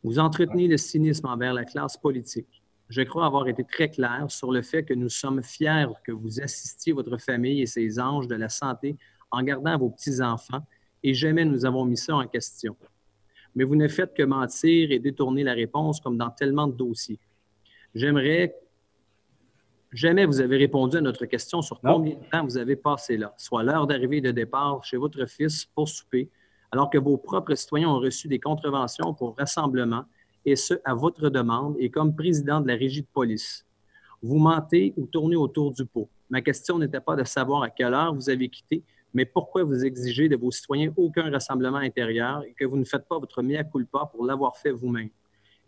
Vous entretenez le cynisme envers la classe politique. Je crois avoir été très clair sur le fait que nous sommes fiers que vous assistiez votre famille et ses anges de la santé en gardant vos petits-enfants et jamais nous avons mis ça en question. Mais vous ne faites que mentir et détourner la réponse comme dans tellement de dossiers. Jamais vous avez répondu à notre question sur combien de temps vous avez passé là, soit l'heure d'arrivée et de départ chez votre fils pour souper, alors que vos propres citoyens ont reçu des contraventions pour rassemblement, et ce, à votre demande et comme président de la régie de police. Vous mentez ou tournez autour du pot. Ma question n'était pas de savoir à quelle heure vous avez quitté, mais pourquoi vous exigez de vos citoyens aucun rassemblement intérieur et que vous ne faites pas votre mea culpa pour l'avoir fait vous-même.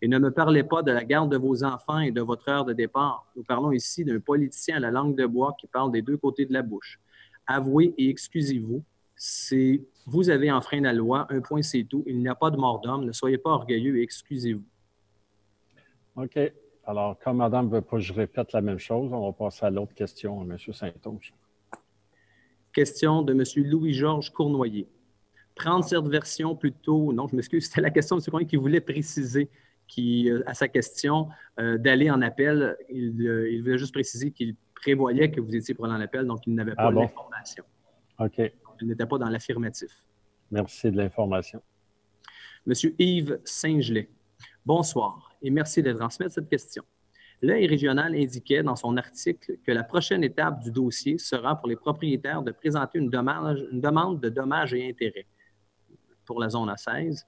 Et ne me parlez pas de la garde de vos enfants et de votre heure de départ. Nous parlons ici d'un politicien à la langue de bois qui parle des deux côtés de la bouche. Avouez et excusez-vous. Vous avez enfreint la loi, un point c'est tout. Il n'y a pas de mort d'homme. Ne soyez pas orgueilleux et excusez-vous. OK. Alors, comme madame ne veut pas que je répète la même chose, on va passer à l'autre question, M. Saint-Onge. Question de M. Louis-Georges Cournoyer. Prendre cette version plutôt... Non, je m'excuse, c'était la question de M. Cournoyer qui voulait préciser à sa question d'aller en appel. Il voulait juste préciser qu'il prévoyait que vous étiez pour aller en appel, donc il n'avait pas l'information. OK. Il n'était pas dans l'affirmatif. Merci de l'information. Monsieur Yves Saint-Gelais. Bonsoir et merci de transmettre cette question. L'Œil régional indiquait dans son article que la prochaine étape du dossier sera pour les propriétaires de présenter une demande de dommages et intérêts pour la zone A16.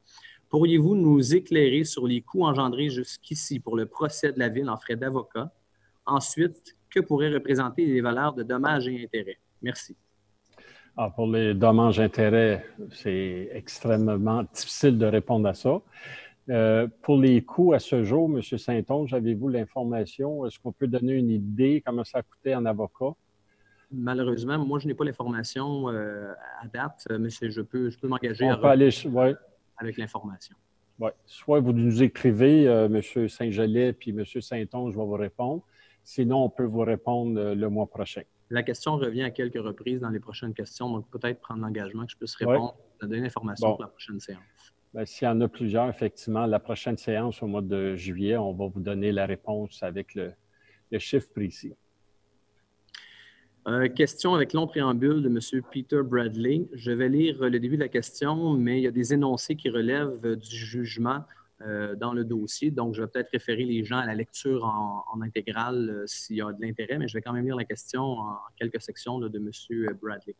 Pourriez-vous nous éclairer sur les coûts engendrés jusqu'ici pour le procès de la Ville en frais d'avocat? Ensuite, que pourraient représenter les valeurs de dommages et intérêts? Merci. Alors, pour les dommages et intérêts, c'est extrêmement difficile de répondre à ça. Pour les coûts à ce jour, M. Saint-Onge, avez-vous l'information? Est-ce qu'on peut donner une idée comment ça a coûté en avocat? Malheureusement, moi, je n'ai pas l'information à date, mais je peux m'engager avec l'information. Oui. Soit vous nous écrivez, M. Saint-Gelais, puis M. Saint-Onge va vous répondre. Sinon, on peut vous répondre le mois prochain. La question revient à quelques reprises dans les prochaines questions, donc peut-être prendre l'engagement que je puisse répondre, donner l'information pour la prochaine séance. Bien, s'il y en a plusieurs, effectivement, la prochaine séance au mois de juillet, on va vous donner la réponse avec le chiffre précis. Question avec long préambule de M. Peter Bradley. Je vais lire le début de la question, mais il y a des énoncés qui relèvent du jugement dans le dossier. Donc, je vais peut-être référer les gens à la lecture en intégrale s'il y a de l'intérêt, mais je vais quand même lire la question en quelques sections de M. Bradley.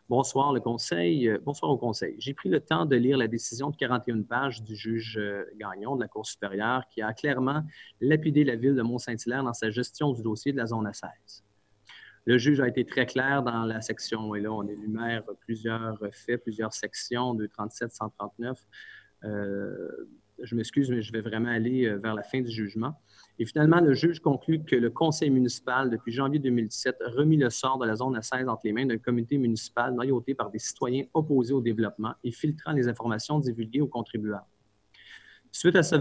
Bonsoir le conseil. Bonsoir au conseil. J'ai pris le temps de lire la décision de 41 pages du juge Gagnon de la Cour supérieure qui a clairement lapidé la ville de Mont-Saint-Hilaire dans sa gestion du dossier de la zone A16. Le juge a été très clair dans la section, et là on énumère plusieurs faits, plusieurs sections, 237, 139. Je m'excuse, mais je vais vraiment aller vers la fin du jugement. Et finalement, le juge conclut que le conseil municipal, depuis janvier 2017, a remis le sort de la zone A16 entre les mains d'un comité municipal noyauté par des citoyens opposés au développement et filtrant les informations divulguées aux contribuables. Suite à ce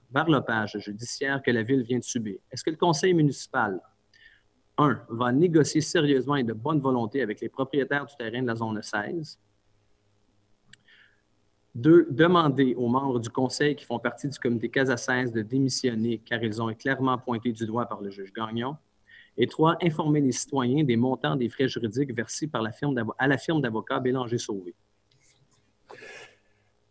varlopage judiciaire que la Ville vient de subir, est-ce que le conseil municipal, 1, va négocier sérieusement et de bonne volonté avec les propriétaires du terrain de la zone A16? 2, demander aux membres du conseil qui font partie du comité Casa 16 de démissionner car ils ont été clairement pointés du doigt par le juge Gagnon. Et 3, informer les citoyens des montants des frais juridiques versés par à la firme d'avocats Bélanger Sauvé.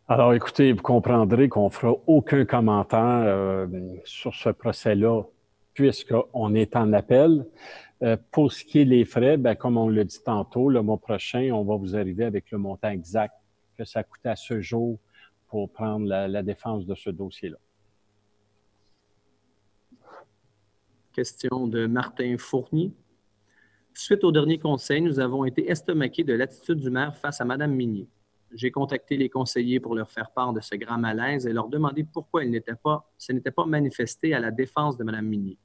Alors, écoutez, vous comprendrez qu'on ne fera aucun commentaire sur ce procès-là, puisqu'on est en appel. Pour ce qui est des frais, bien, comme on l'a dit tantôt, le mois prochain, on va vous arriver avec le montant exact que ça coûtait à ce jour pour prendre la défense de ce dossier-là. Question de Martin Fournier. Suite au dernier conseil, nous avons été estomaqués de l'attitude du maire face à Mme Minier. J'ai contacté les conseillers pour leur faire part de ce grand malaise et leur demander pourquoi ce n'était pas manifesté à la défense de Mme Minier.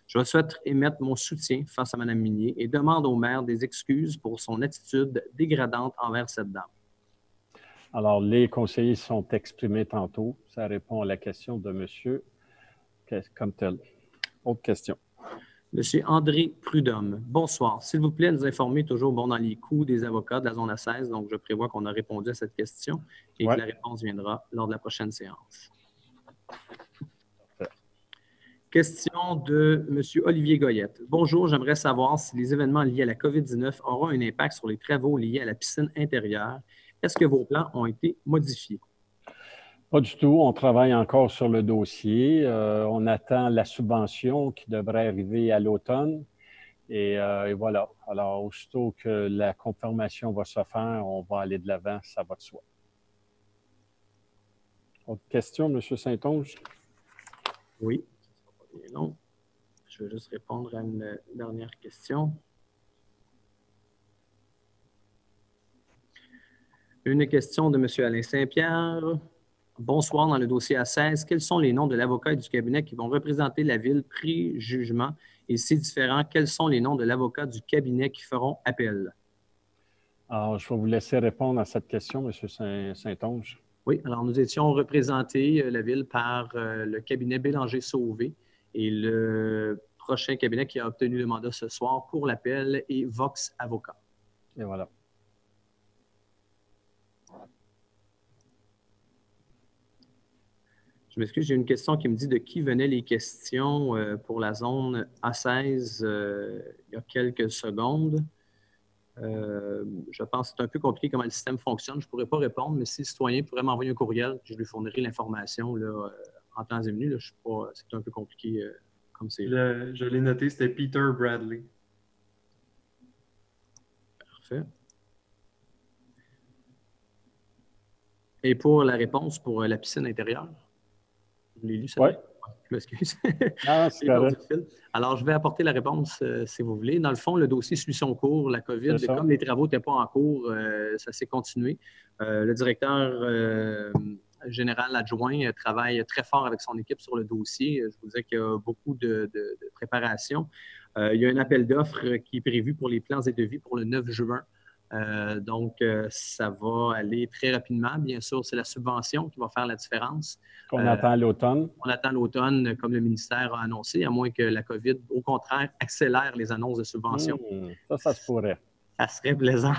Je souhaite émettre mon soutien face à Mme Minier et demande au maire des excuses pour son attitude dégradante envers cette dame. Alors, les conseillers sont exprimés tantôt. Ça répond à la question de monsieur comme tel. Autre question. Monsieur André Prudhomme, bonsoir. S'il vous plaît, nous informer toujours dans les coûts des avocats de la zone A16. Donc, je prévois qu'on a répondu à cette question et que la réponse viendra lors de la prochaine séance. Question de monsieur Olivier Goyette. Bonjour, j'aimerais savoir si les événements liés à la COVID-19 auront un impact sur les travaux liés à la piscine intérieure. Est-ce que vos plans ont été modifiés? Pas du tout. On travaille encore sur le dossier. On attend la subvention qui devrait arriver à l'automne. Et voilà. Alors, aussitôt que la confirmation va se faire, on va aller de l'avant, ça va de soi. Autre question, M. Saint-Onge? Oui, ça ne sera pas bien long. Je vais juste répondre à une dernière question. Une question de M. Alain Saint-Pierre. Bonsoir, dans le dossier A16, quels sont les noms de l'avocat et du cabinet qui vont représenter la ville pré-jugement? Et si différent, quels sont les noms de l'avocat du cabinet qui feront appel? Alors, je vais vous laisser répondre à cette question, M. Saint-Onge. Oui, alors nous étions représentés, la ville, par le cabinet Bélanger-Sauvé et le prochain cabinet qui a obtenu le mandat ce soir pour l'appel est Vox Avocat. Et voilà. Je m'excuse, j'ai une question qui me dit de qui venaient les questions pour la zone A16 il y a quelques secondes. Je pense que c'est un peu compliqué comment le système fonctionne. Je ne pourrais pas répondre, mais si le citoyen pourrait m'envoyer un courriel, je lui fournirai l'information en temps et minute. C'est un peu compliqué comme c'est. Je l'ai noté, c'était Peter Bradley. Parfait. Et pour la réponse pour la piscine intérieure? Vous l'avez lu, ça? Oui. Je m'excuse. Ah, c'est correct. Alors, je vais apporter la réponse si vous voulez. Dans le fond, le dossier suit son cours. La COVID, comme les travaux n'étaient pas en cours, ça s'est continué. Le directeur général adjoint travaille très fort avec son équipe sur le dossier. Je vous disais qu'il y a beaucoup de préparation. Il y a un appel d'offres qui est prévu pour les plans et devis pour le 9 juin. Donc, ça va aller très rapidement. Bien sûr, c'est la subvention qui va faire la différence. On attend l'automne. On attend l'automne, comme le ministère a annoncé, à moins que la COVID, au contraire, accélère les annonces de subvention. Ça se pourrait. Ça serait plaisant.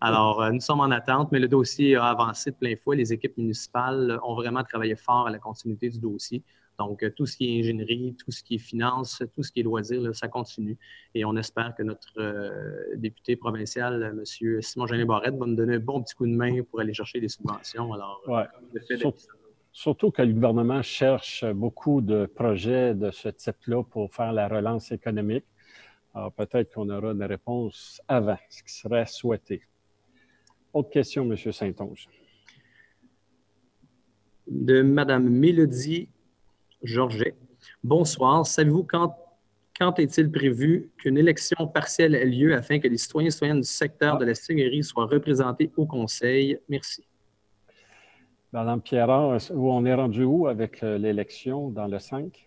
Alors, nous sommes en attente, mais le dossier a avancé de plein fouet. Les équipes municipales ont vraiment travaillé fort à la continuité du dossier. Donc, tout ce qui est ingénierie, tout ce qui est finance, tout ce qui est loisirs, là, ça continue. Et on espère que notre député provincial, M. Simon-Jeanin Barrette, va nous donner un bon petit coup de main pour aller chercher des subventions. Alors, surtout que le gouvernement cherche beaucoup de projets de ce type-là pour faire la relance économique. Alors, peut-être qu'on aura une réponse avant, ce qui serait souhaité. Autre question, M. Saint-Onge. De Mme Mélodie Georget. Bonsoir. Savez-vous quand est-il prévu qu'une élection partielle ait lieu afin que les citoyens et citoyennes du secteur de la cigalerie soient représentés au Conseil? Merci. Mme Pierrat, on est rendu où avec l'élection dans le 5?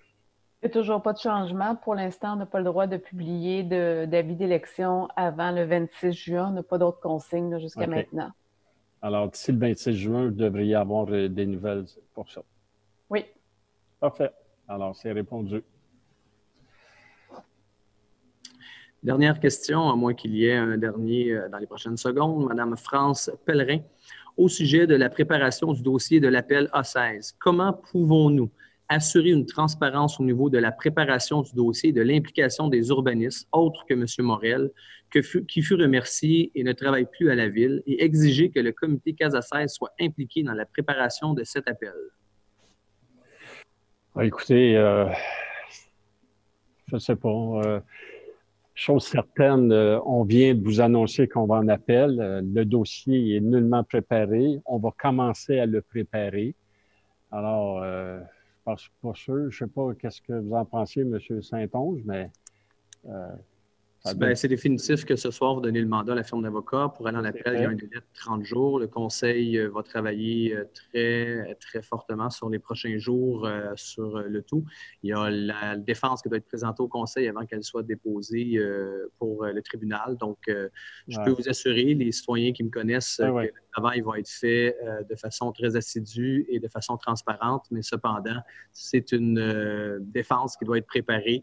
Il n'y a toujours pas de changement. Pour l'instant, on n'a pas le droit de publier d'avis d'élection avant le 26 juin. On n'a pas d'autres consignes jusqu'à maintenant. Alors, d'ici le 26 juin, vous devriez avoir des nouvelles pour ça. Oui. Parfait. Alors, c'est répondu. Dernière question, à moins qu'il y ait un dernier dans les prochaines secondes. Madame France Pellerin, au sujet de la préparation du dossier de l'appel A16, comment pouvons-nous assurer une transparence au niveau de la préparation du dossier et de l'implication des urbanistes, autres que M. Morel, qui fut remercié et ne travaille plus à la Ville, et exiger que le comité Casa 16 soit impliqué dans la préparation de cet appel. Écoutez, je ne sais pas. Chose certaine, on vient de vous annoncer qu'on va en appel. Le dossier est nullement préparé. On va commencer à le préparer. Alors, je ne suis pas sûr. Je ne sais pas qu'est-ce que vous en pensez, M. Saint-Onge, mais... C'est définitif que ce soir, vous donnez le mandat à la firme d'avocats. Pour aller en appel, il y a un délai de 30 jours. Le Conseil va travailler très, très fortement sur les prochains jours sur le tout. Il y a la défense qui doit être présentée au Conseil avant qu'elle soit déposée pour le tribunal. Donc, je peux vous assurer, les citoyens qui me connaissent, que le travail va être fait de façon très assidue et de façon transparente. Mais cependant, c'est une défense qui doit être préparée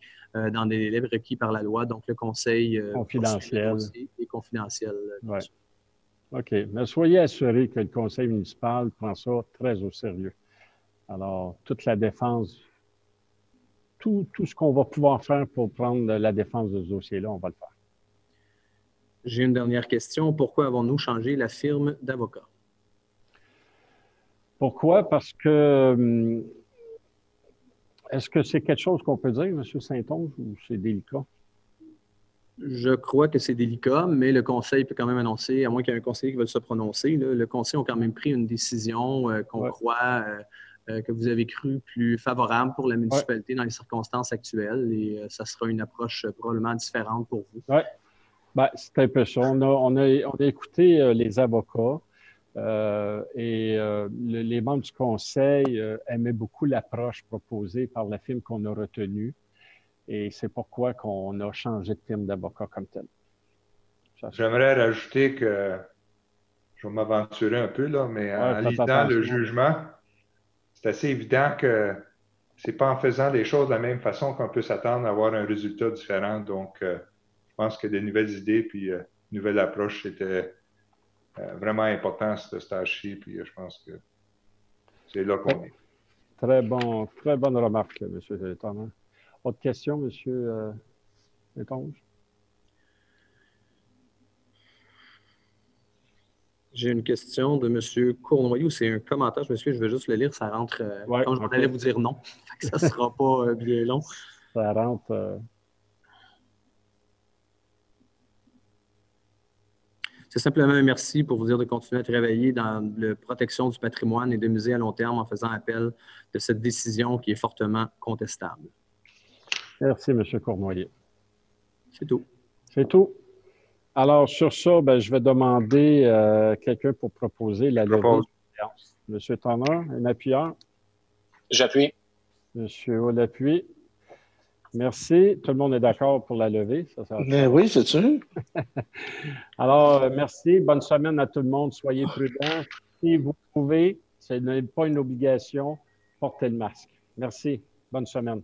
dans des délais requis par la loi. Donc, le Conseil confidentiel et confidentiel. Ouais. OK. Mais soyez assurés que le Conseil municipal prend ça très au sérieux. Alors, toute la défense, tout ce qu'on va pouvoir faire pour prendre la défense de ce dossier-là, on va le faire. J'ai une dernière question. Pourquoi avons-nous changé la firme d'avocats? Pourquoi? Parce que... Est-ce que c'est quelque chose qu'on peut dire, M. Saint-Onge, ou c'est délicat? Je crois que c'est délicat, mais le Conseil peut quand même annoncer, à moins qu'il y ait un conseiller qui veuille se prononcer, là, le Conseil a quand même pris une décision qu'on croit que vous avez cru plus favorable pour la municipalité dans les circonstances actuelles, et ça sera une approche probablement différente pour vous. Oui, c'est un peu ça. On a écouté les avocats et les membres du Conseil aimaient beaucoup l'approche proposée par la firme qu'on a retenue. Et c'est pourquoi qu'on a changé de firme d'avocat comme tel. J'aimerais rajouter que, je vais m'aventurer un peu, là, mais en lisant le jugement, c'est assez évident que c'est pas en faisant les choses de la même façon qu'on peut s'attendre à avoir un résultat différent. Donc, je pense que des nouvelles idées puis une nouvelle approche, c'était vraiment important, ce stage-ci. Puis je pense que c'est là qu'on est. Très bonne remarque, M. Thomas. Autre question, M. Saint-Onge? J'ai une question de M. Cournoyer. C'est un commentaire, je m'excuse, je vais juste le lire. Ça rentre quand je allais vous dire non. Ça ne sera pas bien long. Ça rentre... C'est simplement un merci pour vous dire de continuer à travailler dans la protection du patrimoine et de miser à long terme en faisant appel de cette décision qui est fortement contestable. Merci, M. Cournoyer. C'est tout. C'est tout. Alors, sur ça, je vais demander quelqu'un pour proposer la levée de l'audience. M. Thomas, un appuyeur? J'appuie. M. Olapuy. Merci. Tout le monde est d'accord pour la levée? Oui, c'est sûr. Alors, merci. Bonne semaine à tout le monde. Soyez prudents. Si vous pouvez, ce n'est pas une obligation, portez le masque. Merci. Bonne semaine.